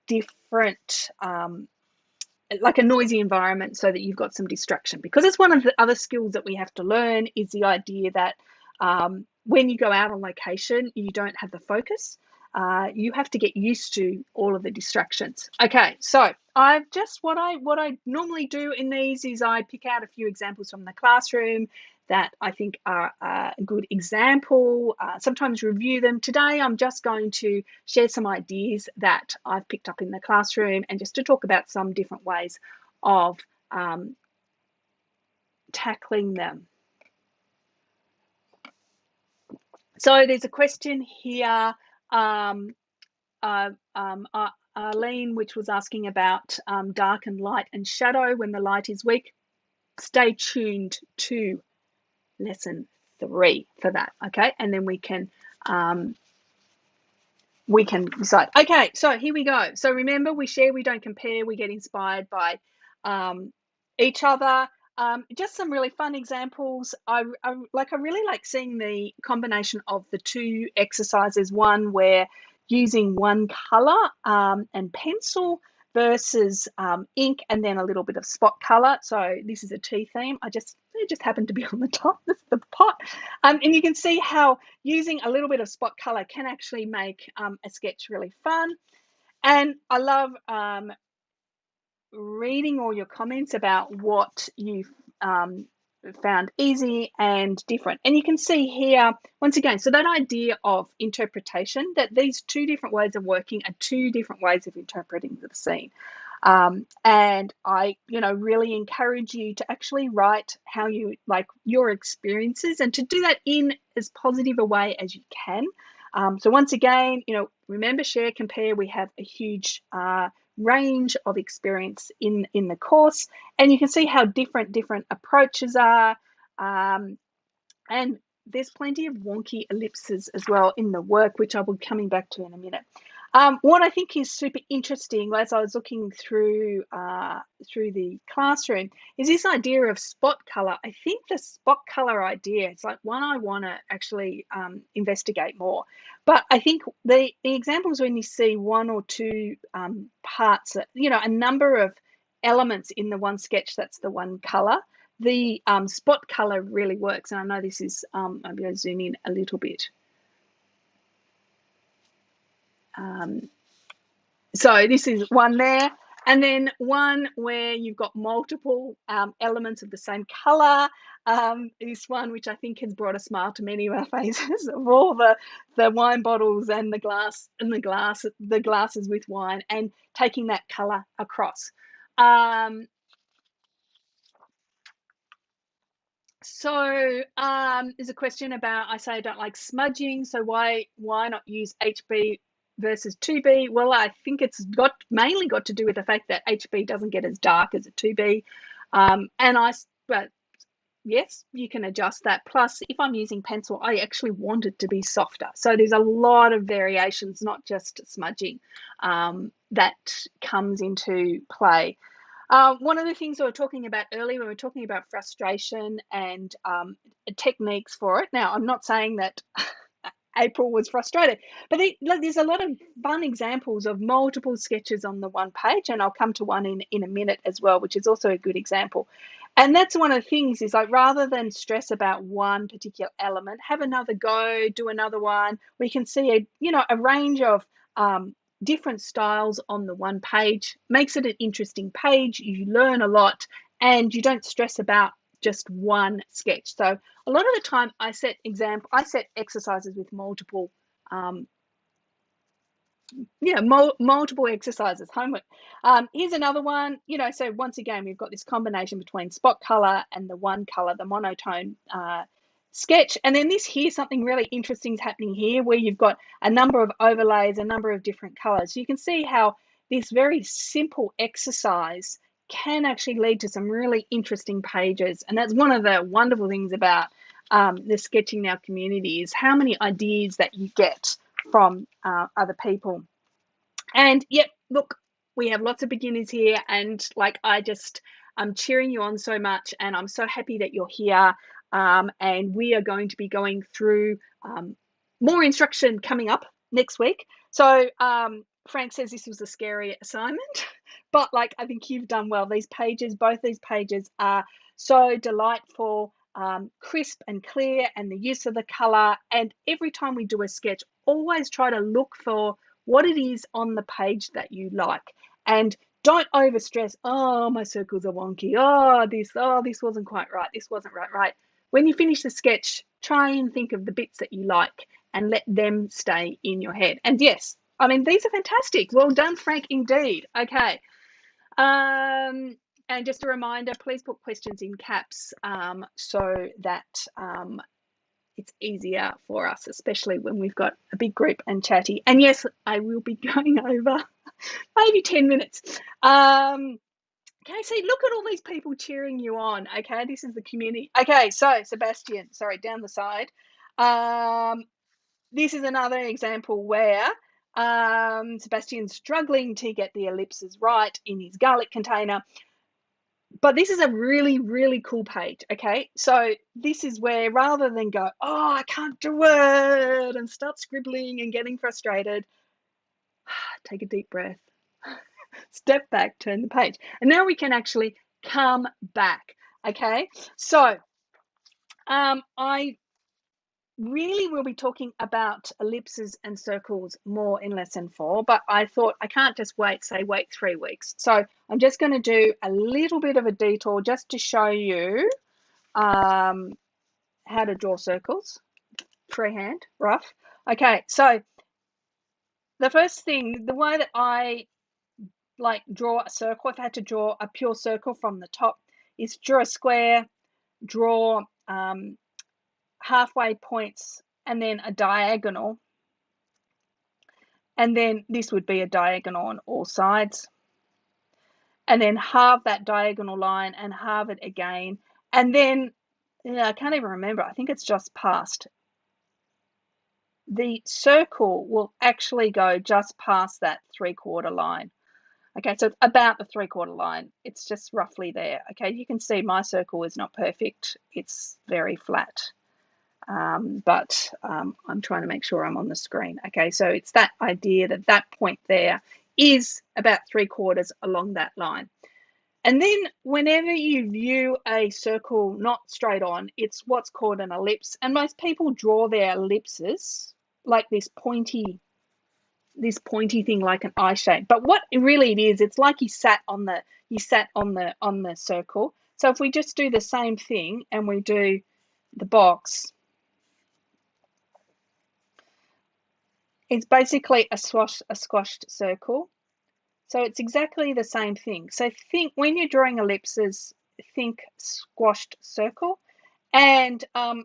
different, like a noisy environment, so that you've got some distraction. Because it's one of the other skills that we have to learn, is the idea that when you go out on location, you don't have the focus. You have to get used to all of the distractions. Okay, so I've just what I normally do in these is I pick out a few examples from the classroom that I think are a good example. Sometimes review them. Today I'm just going to share some ideas that I've picked up in the classroom, and just to talk about some different ways of tackling them. So there's a question here, Arlene, which was asking about dark and light and shadow when the light is weak. Stay tuned to lesson 3 for that, okay? And then we can decide. Okay, so here we go. So remember, we share, we don't compare, we get inspired by each other. Just some really fun examples. I really like seeing the combination of the two exercises, one where using one color and pencil versus ink and then a little bit of spot color. So this is a tea theme. It just happened to be on the top. This is the pot. And you can see how using a little bit of spot color can actually make a sketch really fun. And I love reading all your comments about what you've found easy and different. And you can see here, once again, so that idea of interpretation, that these two different ways of working are two different ways of interpreting the scene. And I, really encourage you to actually write how you like your experiences, and to do that in as positive a way as you can. So once again, remember, share, compare. We have a huge range of experience in the course, and you can see how different approaches are, and there's plenty of wonky ellipses as well in the work, which I will be coming back to in a minute. What I think is super interesting, as I was looking through the classroom, is this idea of spot color. I think the spot color idea, it's like one I want to actually investigate more. But I think the examples when you see one or two parts, a number of elements in the one sketch, that's the one color. The spot color really works, and I know this is. I'm going to zoom in a little bit. So this is one there, and then one where you've got multiple elements of the same color. This one, which I think has brought a smile to many of our faces, of all the wine bottles and the glasses with wine, and taking that color across. So there's a question about, I say I don't like smudging, so why not use HB versus 2B? Well, I think it's mainly got to do with the fact that HB doesn't get as dark as a 2B. But yes, you can adjust that. Plus, if I'm using pencil, I actually want it to be softer. So there's a lot of variations, not just smudging, that comes into play. One of the things we were talking about earlier, we were talking about frustration and techniques for it. Now, I'm not saying that April was frustrated, but there's a lot of fun examples of multiple sketches on the one page, and I'll come to one in a minute as well, which is also a good example. And that's one of the things, is like, rather than stress about one particular element, have another go, do another one. We can see a range of different styles on the one page. Makes it an interesting page. You learn a lot, and you don't stress about just one sketch. So a lot of the time I set exercises with multiple multiple exercises, homework. Here's another one. So once again, we've got this combination between spot color and the one color, the monotone sketch. And then something really interesting is happening here, where you've got a number of overlays, a number of different colors. So you can see how this very simple exercise can actually lead to some really interesting pages. And that's one of the wonderful things about the Sketching Now community, is how many ideas that you get from other people. And yep, look, we have lots of beginners here, and I'm cheering you on so much, and I'm so happy that you're here. And we are going to be going through more instruction coming up next week. So Frank says this was a scary assignment, but I think you've done well. Both these pages are so delightful, crisp and clear, and the use of the color. And every time we do a sketch, always try to look for what it is on the page that you like, and don't overstress. Oh, my circles are wonky. This wasn't quite right. This wasn't right. When you finish the sketch, try and think of the bits that you like and let them stay in your head. And yes, I mean, these are fantastic. Well done, Frank, indeed. Okay. And just a reminder, please put questions in caps so that it's easier for us, especially when we've got a big group and chatty. And yes, I will be going over maybe 10 minutes. Okay, see, look at all these people cheering you on. Okay, this is the community. Okay, so Sebastian, sorry, down the side. This is another example where Sebastian's struggling to get the ellipses right in his garlic container. But this is a really, really cool page, okay? So this is where, rather than go, oh, I can't do it, and start scribbling and getting frustrated, take a deep breath, step back, turn the page. And now we can actually come back, okay? So I really will be talking about ellipses and circles more in lesson 4, but I thought I can't just wait 3 weeks. So I'm just going to do a little bit of a detour just to show you how to draw circles, freehand, rough. Okay, so the first thing, the way that I draw a circle, if I had to draw a pure circle from the top, is draw a square, draw halfway points, and then a diagonal, and then this would be a diagonal on all sides, and then halve that diagonal line and halve it again, and then I can't even remember, I think it's just past the circle will actually go just past that 3/4 line. Okay, so it's about the 3/4 line. It's just roughly there. Okay, you can see my circle is not perfect. It's very flat. But I'm trying to make sure I'm on the screen. Okay, so it's that idea that that point there is about 3/4 along that line. And then whenever you view a circle not straight on, it's what's called an ellipse. And most people draw their ellipses like this pointy thing, like an eye shape. But what really it is, it's like you sat on the circle. So if we just do the same thing and we do the box, it's basically a squashed circle. So it's exactly the same thing. So think when you're drawing ellipses, think squashed circle, and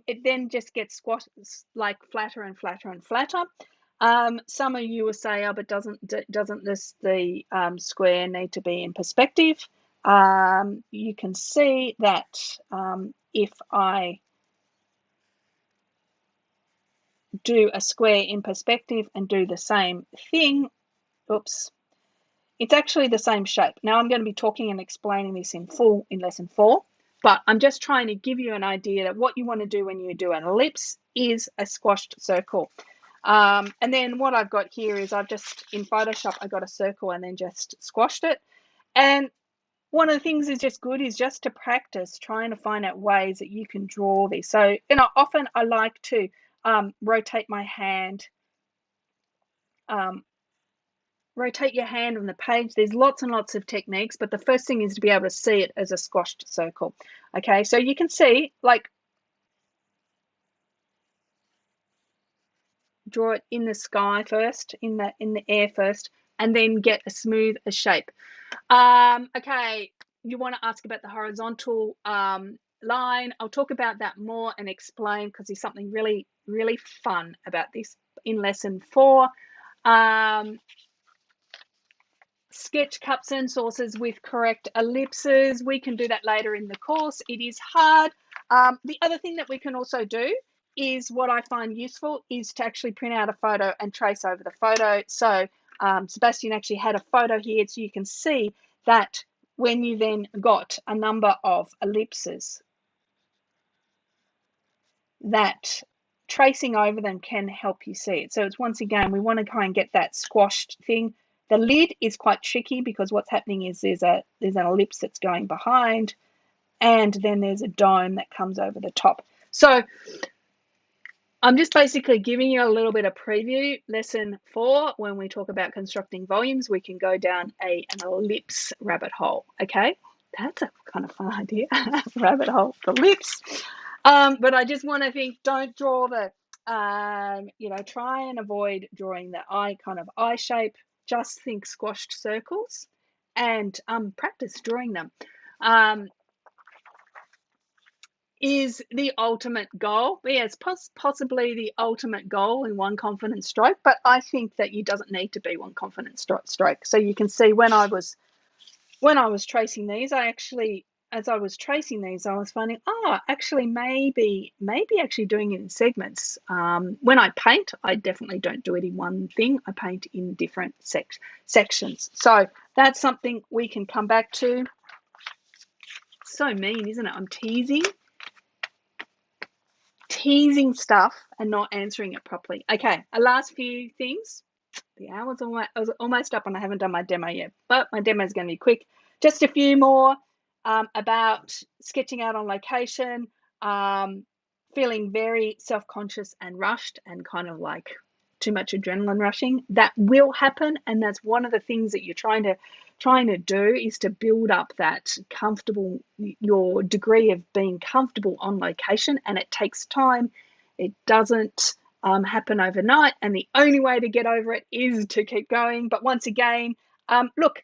it then just gets squashed, like flatter and flatter and flatter. Some of you will say, oh, but doesn't the square need to be in perspective? You can see that if I do a square in perspective and do the same thing, oops, it's actually the same shape. Now I'm going to be talking and explaining this in full in lesson 4, but I'm just trying to give you an idea that what you want to do when you do an ellipse is a squashed circle. And then what I've got here is I've just, in Photoshop, I got a circle and then just squashed it. And one of the things is just good is just to practice trying to find out ways that you can draw this. So, often I like to rotate my hand, rotate your hand on the page. There's lots and lots of techniques, but the first thing is to be able to see it as a squashed circle. Okay, so you can see, like, draw it in the sky first, in the air first, and then get a smooth shape. Okay, you want to ask about the horizontal line. I'll talk about that more and explain, because there's something really, really fun about this in lesson 4. Sketch cups and saucers with correct ellipses. We can do that later in the course. It is hard. The other thing that we can also do is, what I find useful is to actually print out a photo and trace over the photo. So Sebastian actually had a photo here, so you can see that when you then got a number of ellipses, that tracing over them can help you see it. So it's, once again, we want to try and get that squashed thing. The lid is quite tricky because what's happening is there's an ellipse that's going behind, and then there's a dome that comes over the top. So I'm just basically giving you a little bit of preview. Lesson 4, when we talk about constructing volumes, we can go down an ellipse rabbit hole. Okay, that's a kind of fun idea. Rabbit hole, ellipse. But I just want to think, don't draw the, try and avoid drawing the eye shape. Just think squashed circles and practice drawing them. Is the ultimate goal. Yes, possibly the ultimate goal in one confident stroke, but I think that you doesn't need to be one confident stroke. So you can see when I was tracing these, as I was tracing these, I was finding, actually maybe actually doing it in segments. When I paint, I definitely don't do it in one thing. I paint in different sections. So that's something we can come back to. So mean, isn't it? I'm teasing stuff and not answering it properly. Okay, a last few things. The hour's almost up and I haven't done my demo yet, but my demo is going to be quick. Just a few more about sketching out on location, feeling very self-conscious and rushed and kind of like too much adrenaline rushing. That will happen, and that's one of the things that you're trying to do, is to build up that your degree of being comfortable on location, and it takes time. It doesn't happen overnight, and the only way to get over it is to keep going. But once again, look,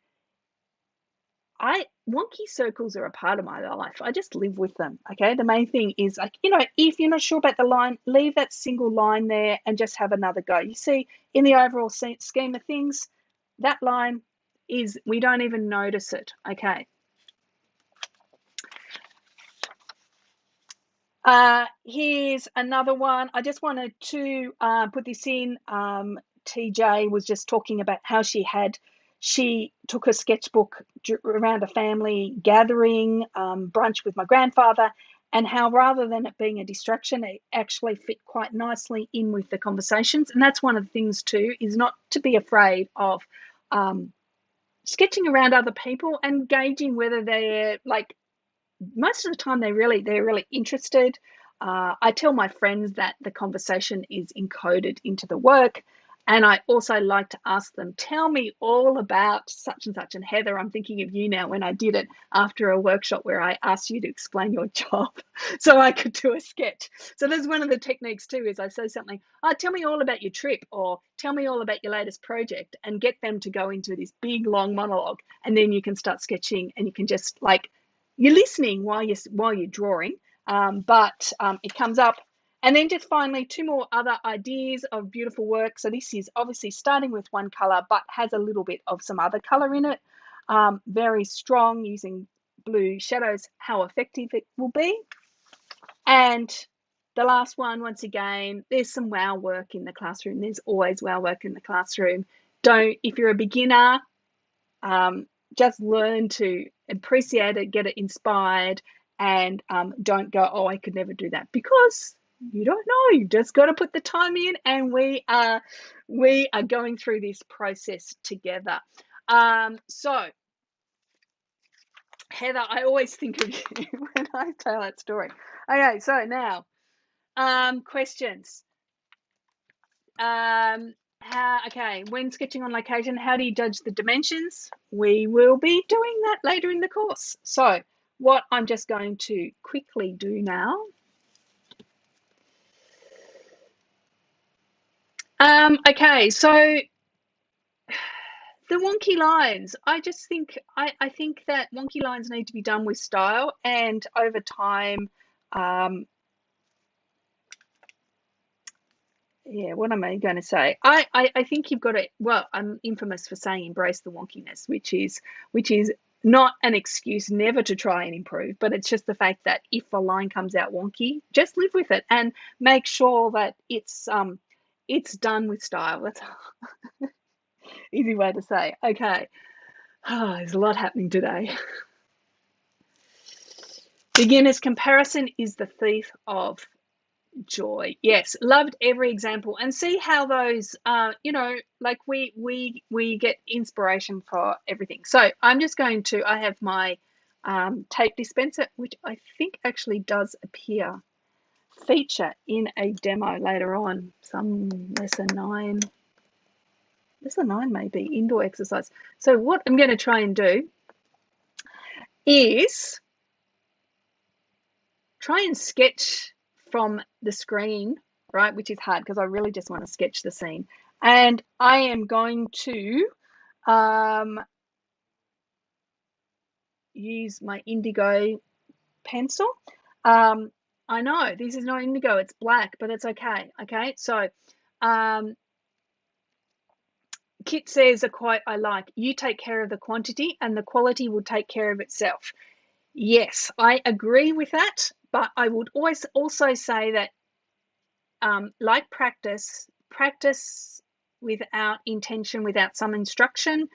wonky circles are a part of my life. I just live with them. Okay, the main thing is, like, if you're not sure about the line, leave that single line there and just have another go. You see, in the overall scheme of things, that line is, we don't even notice it. Okay, Here's another one. I just wanted to put this in. TJ was just talking about how she took her sketchbook around a family gathering, brunch with my grandfather, and how rather than it being a distraction, it actually fit quite nicely in with the conversations. And that's one of the things too, is not to be afraid of sketching around other people and gauging whether they're like, most of the time they're really interested. I tell my friends that the conversation is encoded into the work, and I also like to ask them, tell me all about such and such. And Heather, I'm thinking of you now when I did it after a workshop where I asked you to explain your job so I could do a sketch. So there's one of the techniques too, is I say something, oh, tell me all about your trip, or tell me all about your latest project, and get them to go into this big long monologue, and then you can start sketching, and you can just like, you're listening while you're drawing, but it comes up. And then just finally, two more other ideas of beautiful work. So this is obviously starting with one color, but has a little bit of some other color in it. Very strong, using blue shadows, how effective it will be. And the last one, once again, there's some wow work in the classroom. There's always wow work in the classroom. If you're a beginner, just learn to appreciate it, get it inspired, and don't go, oh, I could never do that, because you don't know. You just got to put the time in, and we are going through this process together. So Heather, I always think of you when I tell that story. Okay, so now questions. Okay, when sketching on location, how do you judge the dimensions? We will be doing that later in the course. So what I'm just going to quickly do now. Okay, so the wonky lines, I just think, I think that wonky lines need to be done with style, and over time, yeah, what am I going to say? I think you've got to, well, I'm infamous for saying embrace the wonkiness, which is not an excuse never to try and improve, but it's just the fact that if a line comes out wonky, just live with it and make sure that it's done with style. That's easy way to say. Okay. Oh, there's a lot happening today. Beginner's comparison is the thief of joy. Yes, loved every example, and see how those like we get inspiration for everything. So I'm just going to, I have my tape dispenser, which I think actually does feature in a demo later on, some lesson 9 maybe, indoor exercise. So what I'm going to try and do is try and sketch from the screen, right, which is hard because I really just want to sketch the scene. And I am going to use my indigo pencil. I know this is not indigo, it's black, but it's okay. Okay, so Kit says a quote I like: you take care of the quantity and the quality will take care of itself. Yes, I agree with that, but I would always also say that like practice without intention, without some instruction,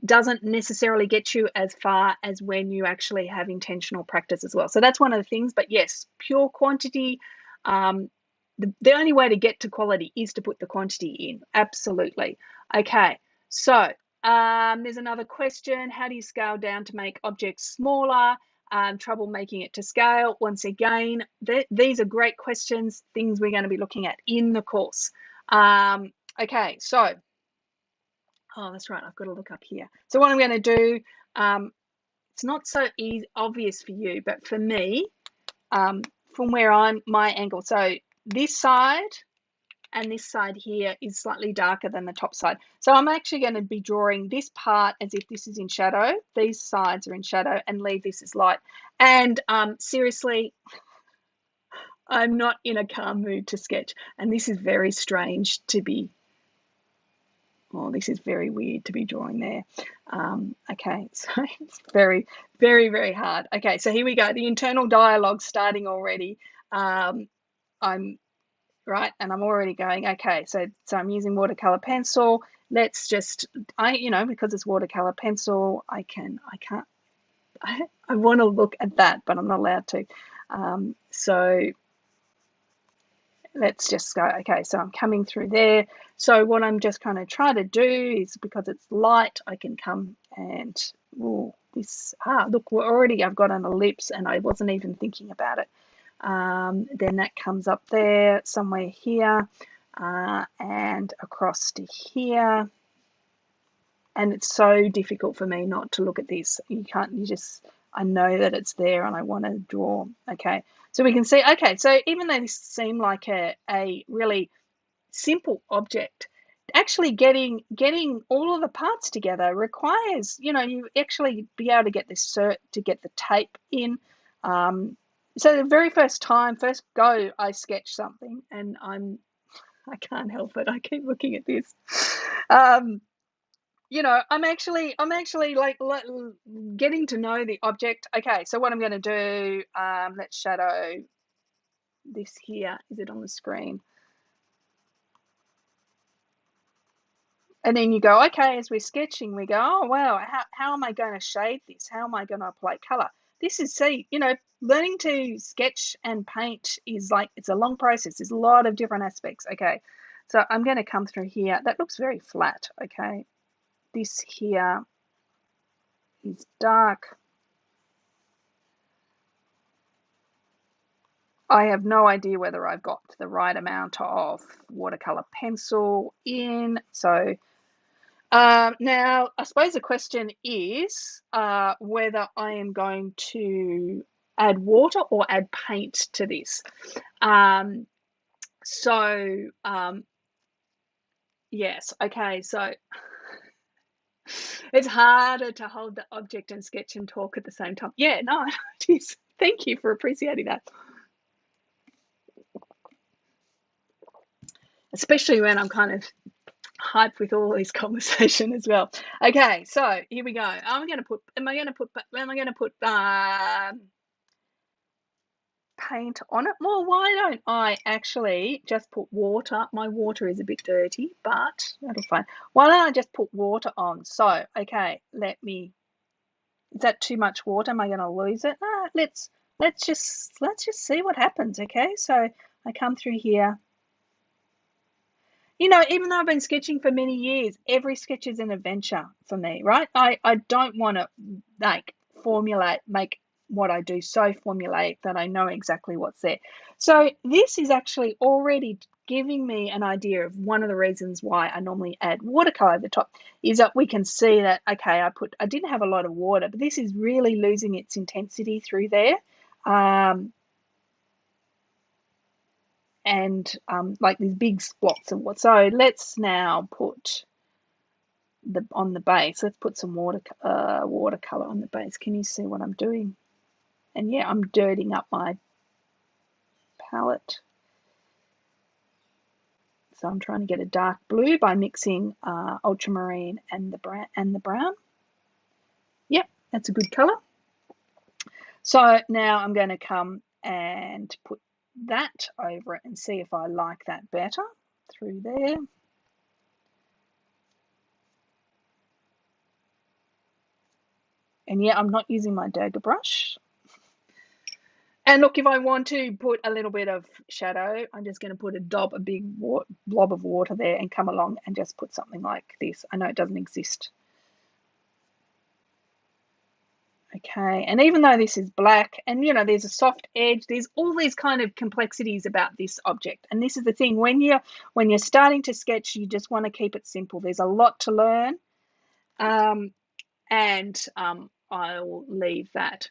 doesn't necessarily get you as far as when you actually have intentional practice as well. So that's one of the things. But yes, pure quantity, the only way to get to quality is to put the quantity in. Absolutely. Okay, so there's another question: how do you scale down to make objects smaller? Trouble making it to scale. Once again, these are great questions, things we're going to be looking at in the course. Okay, so, oh, that's right, I've got to look up here. So what I'm going to do, it's not so obvious for you, but for me, from where my angle, so this side and this side here is slightly darker than the top side. So I'm actually going to be drawing this part as if this is in shadow. These sides are in shadow, and leave this as light. And seriously, I'm not in a calm mood to sketch. And this is very strange to be, oh, this is very weird to be drawing there. Okay, so it's very, very, very hard. Okay, so here we go. The internal dialogue starting already. I'm right, and I'm already going, okay, so I'm using watercolor pencil. Let's just, because it's watercolor pencil, I want to look at that, but I'm not allowed to. So let's just go, okay, so I'm coming through there. So what I'm just kind of trying to do is, because it's light, I can come and, look, I've got an ellipse and I wasn't even thinking about it. Then that comes up there somewhere here, and across to here. And it's so difficult for me not to look at this. I know that it's there and I want to draw. Okay, so we can see, okay, so even though this seemed like a really simple object, actually getting all of the parts together requires, you actually be able to get to get the tape in. So the very first go, I sketch something, and I can't help it. I keep looking at this. I'm actually like getting to know the object. Okay, so what I'm going to do, let's shadow this here. Is it on the screen? And then you go, okay, as we're sketching, we go, oh, wow, how am I going to shade this? How am I going to apply color? This is, learning to sketch and paint is like, it's a long process. There's a lot of different aspects. Okay, so I'm going to come through here. That looks very flat. Okay, this here is dark. I have no idea whether I've got the right amount of watercolor pencil in. So now, I suppose the question is whether I am going to add water or add paint to this. Yes, okay, so it's harder to hold the object and sketch and talk at the same time. Yeah, no, it is. Thank you for appreciating that. Especially when I'm kind of hyped with all this conversation as well. Okay, so here we go. Am I going to put paint on it? Well, why don't I actually just put water? My water is a bit dirty, but that'll fine. Why don't I just put water on? So, okay, is that too much water? Am I going to lose it? No, let's just see what happens. Okay, so I come through here. Even though I've been sketching for many years, every sketch is an adventure for me, right? I don't want to make what I do so formulaic that I know exactly what's there. So this is actually already giving me an idea of one of the reasons why I normally add watercolor over the top, is that we can see that, okay, I didn't have a lot of water, but this is really losing its intensity through there. And like these big splots of water. So let's now put on the base. Let's put some watercolor on the base. Can you see what I'm doing? And yeah, I'm dirtying up my palette. So I'm trying to get a dark blue by mixing ultramarine and the brown. Yep, that's a good color. So now I'm going to come and put that over it and see if I like that better through there. And yeah, I'm not using my dagger brush. And look, if I want to put a little bit of shadow, I'm just going to put a big blob of water there and come along and just put something like this. I know it doesn't exist. Okay, and even though this is black and, there's a soft edge, there's all these kind of complexities about this object. And this is the thing, when you're starting to sketch, you just want to keep it simple. There's a lot to learn. I'll leave that.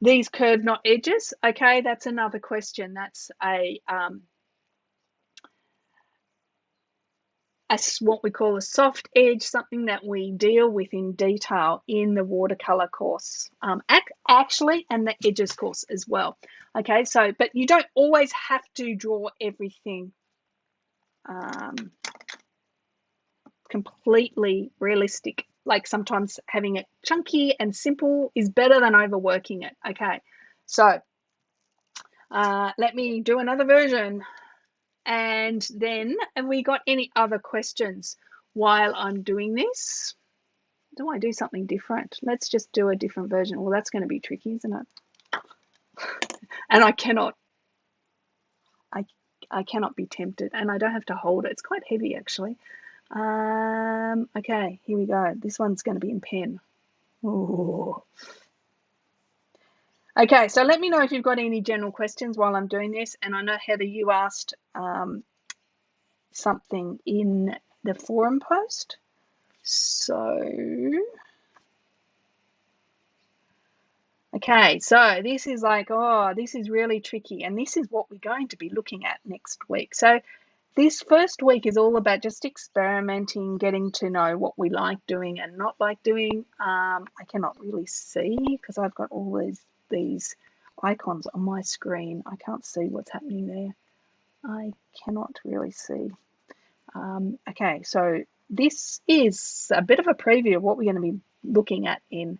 These curved knot edges, okay, that's another question. That's what we call a soft edge, something that we deal with in detail in the watercolor course, actually, and the edges course as well. Okay, so, but you don't always have to draw everything completely realistic. Like sometimes having it chunky and simple is better than overworking it. Okay, So let me do another version. And then, have we got any other questions while I'm doing this? Do I do something different? Let's just do a different version. Well, that's going to be tricky, isn't it? And I cannot be tempted, and I don't have to hold it. It's quite heavy, actually. Okay, here we go. This one's going to be in pen. Ooh. Okay, so let me know if you've got any general questions while I'm doing this. And I know, Heather, you asked something in the forum post. So, okay, so this is like, oh, this is really tricky. And this is what we're going to be looking at next week. So this first week is all about just experimenting, getting to know what we like doing and not like doing. I cannot really see because I've got all these icons on my screen. I can't see what's happening there. I cannot really see. Okay, so this is a bit of a preview of what we're going to be looking at in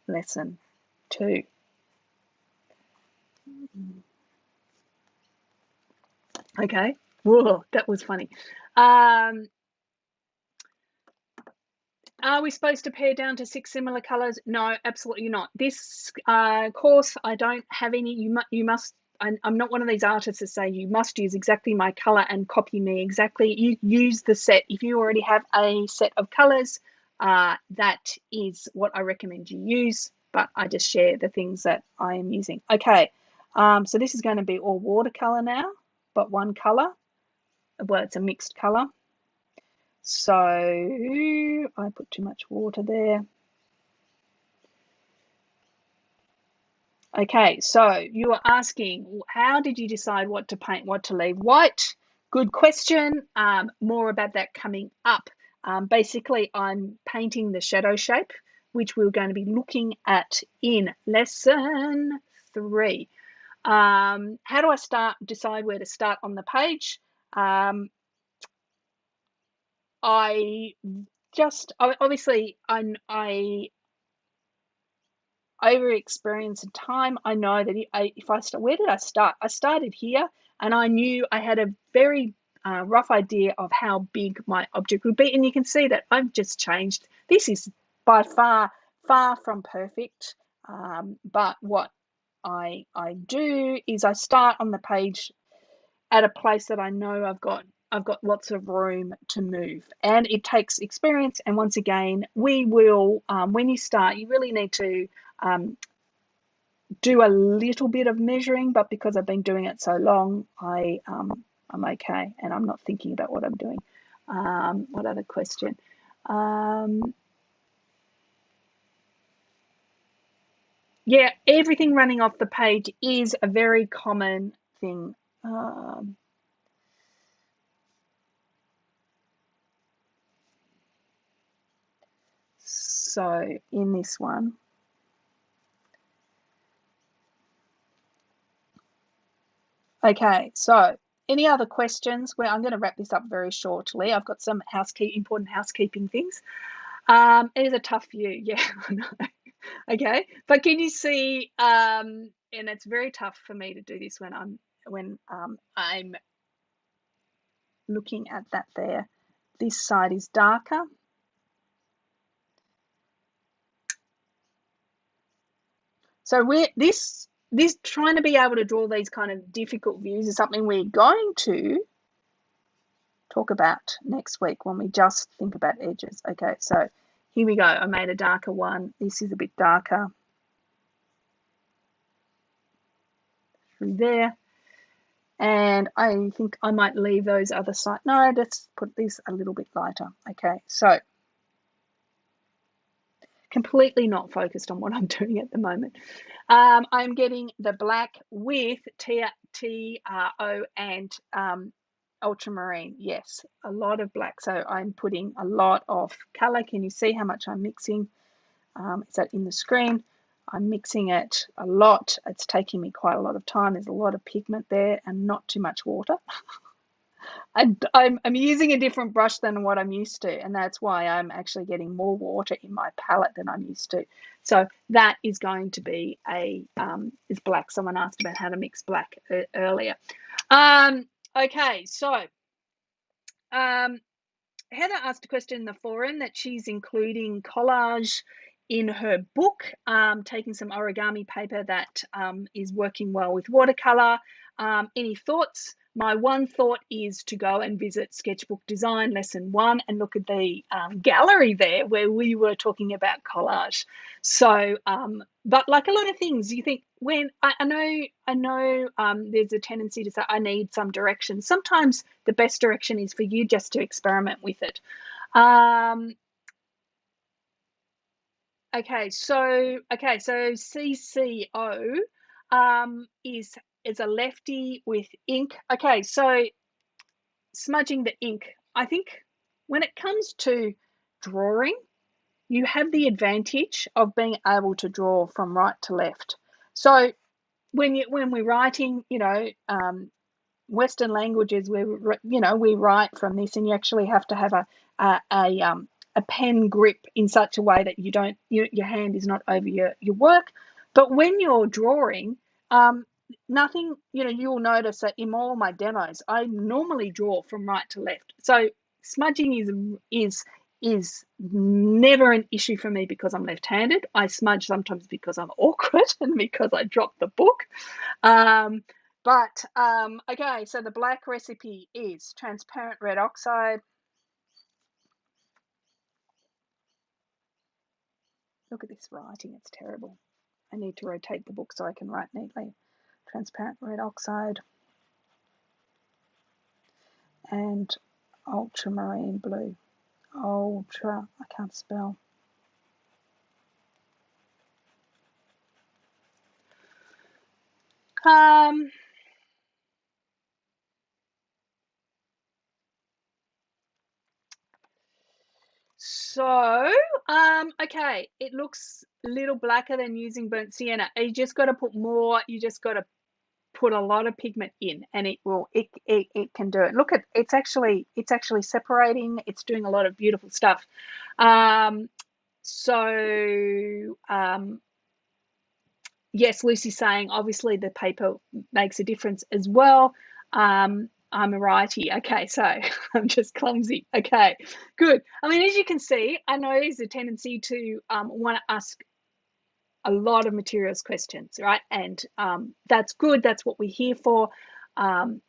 lesson 2. Okay, whoa, that was funny. Are we supposed to pare down to 6 similar colors? No, absolutely not. This course, I don't have any. You must. I'm not one of these artists that say you must use exactly my color and copy me exactly. You use the set. If you already have a set of colors, that is what I recommend you use. But I just share the things that I am using. Okay, so this is going to be all watercolor now, but one color. Well, it's a mixed color. So I put too much water there. Okay, so you are asking, how did you decide what to paint, what to leave white? Good question. More about that coming up. Basically, I'm painting the shadow shape, which we're going to be looking at in lesson 3. How do I decide where to start on the page? I obviously I over experience and time, I know that if I start, where did I start? I started here, and I knew I had a very rough idea of how big my object would be, and you can see that I've just changed. This is by far from perfect, but what I do is I start on the page at a place that I know I've got lots of room to move, and it takes experience. And once again, we will when you start, you really need to do a little bit of measuring, but because I've been doing it so long, I'm okay, and I'm not thinking about what I'm doing. What other question? Yeah, everything running off the page is a very common thing. So in this one, okay, so any other questions? Well, I'm going to wrap this up very shortly. I've got some important housekeeping things. It is a tough view, yeah, I know. Okay, but can you see? And it's very tough for me to do this when I'm looking at that there. This side is darker. So this trying to be able to draw these kind of difficult views is something we're going to talk about next week when we just think about edges. Okay, so here we go. I made a darker one. This is a bit darker through there. And I think I might leave those other side. No, let's put this a little bit lighter. Okay, so completely not focused on what I'm doing at the moment. I'm getting the black with TRO and ultramarine. Yes, a lot of black. So I'm putting a lot of color. Can you see how much I'm mixing? Is that in the screen? I'm mixing it a lot. It's taking me quite a lot of time. There's a lot of pigment there and not too much water. I'm using a different brush than what I'm used to, and that's why I'm actually getting more water in my palette than I'm used to. So that is going to be is black. Someone asked about how to mix black earlier. Okay, so Heather asked a question in the forum that she's including collage in her book, taking some origami paper that is working well with watercolor. Any thoughts? My one thought is to go and visit Sketchbook Design Lesson 1 and look at the gallery there where we were talking about collage. So, but like a lot of things, you think when I know there's a tendency to say I need some direction. Sometimes the best direction is for you just to experiment with it. Okay, so CCO is a lefty with ink. Okay, so smudging the ink. I think when it comes to drawing, you have the advantage of being able to draw from right to left. So when we're writing, Western languages, we write from this, and you actually have to have a pen grip in such a way that your hand is not over your work. But when you're drawing, nothing, you'll notice that in all my demos, I normally draw from right to left. So smudging is never an issue for me because I'm left-handed. I smudge sometimes because I'm awkward and because I dropped the book. Okay, so the black recipe is transparent red oxide. Look at this writing, it's terrible. I need to rotate the book so I can write neatly. Transparent red oxide and ultramarine blue. I can't spell. Okay, it looks a little blacker than using burnt sienna. You just got to put more, you just got to put a lot of pigment in, and it can do it. Look at it's actually separating. It's doing a lot of beautiful stuff. Yes, Lucy's saying obviously the paper makes a difference as well. I'm a righty. Okay, so I'm just clumsy. Okay, good. I mean, as you can see, I know there's a tendency to want to ask a lot of materials questions, right? And that's good. That's what we're here for. And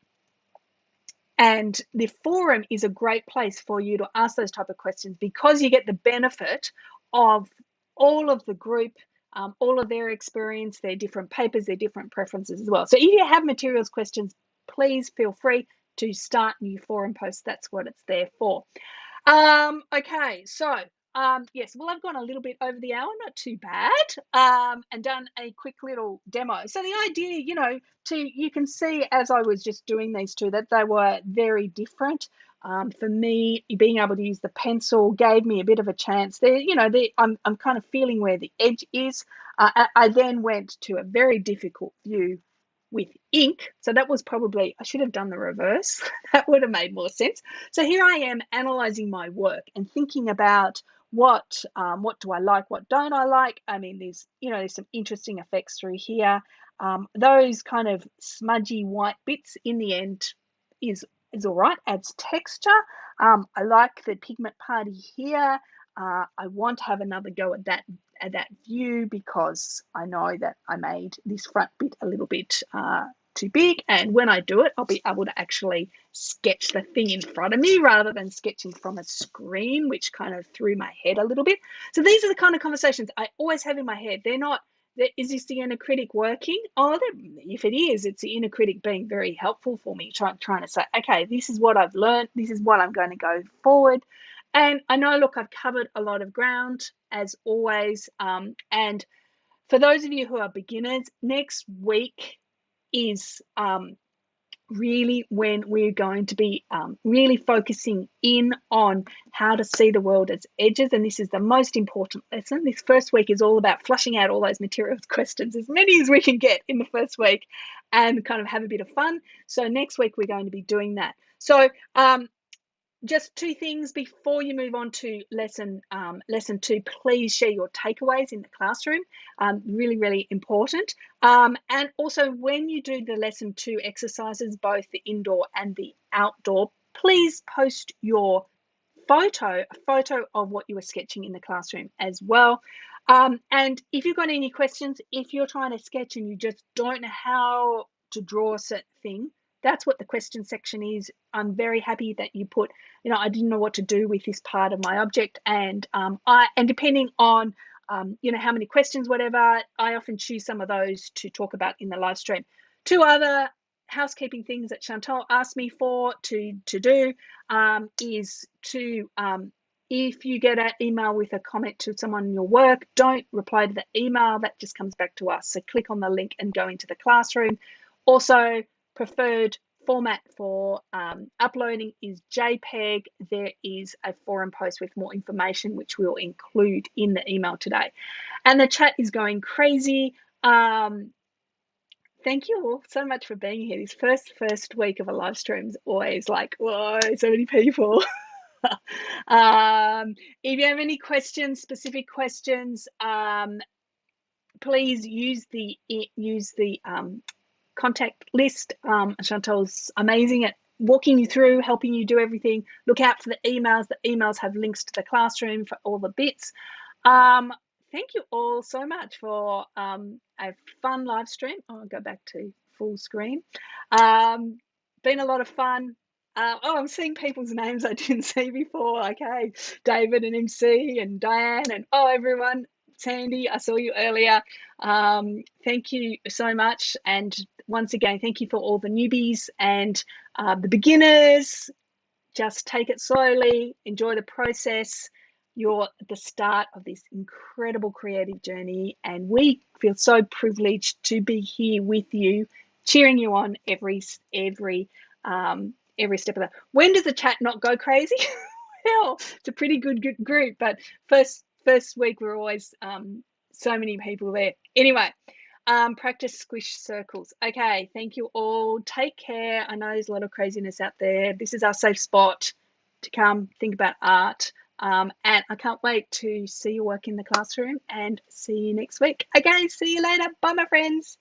the forum is a great place for you to ask those type of questions because you get the benefit of all of the group, all of their experience, their different papers, their different preferences as well. So if you have materials questions, please feel free to start new forum posts. That's what it's there for. Okay, so yes, well, I've gone a little bit over the hour, not too bad, and done a quick little demo. So the idea, you can see as I was just doing these two that they were very different. For me, being able to use the pencil gave me a bit of a chance there. I'm kind of feeling where the edge is. I then went to a very difficult view with ink. So that was probably, I should have done the reverse. That would have made more sense. So here I am analyzing my work and thinking about what do I like, what don't I like. I mean, there's some interesting effects through here. Those kind of smudgy white bits in the end is all right, adds texture. I like the pigment party here. I want to have another go at that view because I know that I made this front bit a little bit too big, and when I do it, I'll be able to actually sketch the thing in front of me rather than sketching from a screen, which kind of threw my head a little bit. So these are the kind of conversations I always have in my head. They're not, is this the inner critic working? If it is, it's the inner critic being very helpful for me, trying to say, okay, this is what I've learned, this is what I'm going to go forward. And I know, look, I've covered a lot of ground as always. And for those of you who are beginners, next week is really when we're going to be really focusing in on how to see the world as edges. And this is the most important lesson. This first week is all about flushing out all those materials questions, as many as we can get in the first week, and kind of have a bit of fun. So next week we're going to be doing that. So just two things before you move on to lesson 2. Please share your takeaways in the classroom. Really, really important. And also, when you do the lesson 2 exercises, both the indoor and the outdoor, please post your a photo of what you were sketching in the classroom as well. And if you've got any questions, if you're trying to sketch and you just don't know how to draw a certain thing, that's what the question section is. I'm very happy that you put, I didn't know what to do with this part of my object, and depending on how many questions, whatever, I often choose some of those to talk about in the live stream. 2 other housekeeping things that Chantal asked me to do is to if you get an email with a comment to someone in your work, don't reply to the email. That just comes back to us. So click on the link and go into the classroom. Also, preferred format for uploading is JPEG. There is a forum post with more information, which we'll include in the email today. And the chat is going crazy. Thank you all so much for being here. This first week of a live stream is always like, whoa, so many people. If you have any questions, specific questions, please use the contact list. Chantal's amazing at walking you through, helping you do everything. Look out for the emails. The emails have links to the classroom for all the bits. Thank you all so much for a fun live stream. I'll go back to full screen. Been a lot of fun. I'm seeing people's names I didn't see before. Okay, David and MC and Diane and everyone. Sandy, I saw you earlier. Thank you so much. And once again, thank you for all the newbies and the beginners. Just take it slowly, enjoy the process. You're at the start of this incredible creative journey, and we feel so privileged to be here with you, cheering you on every step of that. When does the chat not go crazy? Well, it's a pretty good group, but first week we're always so many people there. Anyway, practice squish circles. Okay, thank you all. Take care. I know there's a lot of craziness out there. This is our safe spot to come think about art. And I can't wait to see your work in the classroom and see you next week. Okay, see you later. Bye, my friends.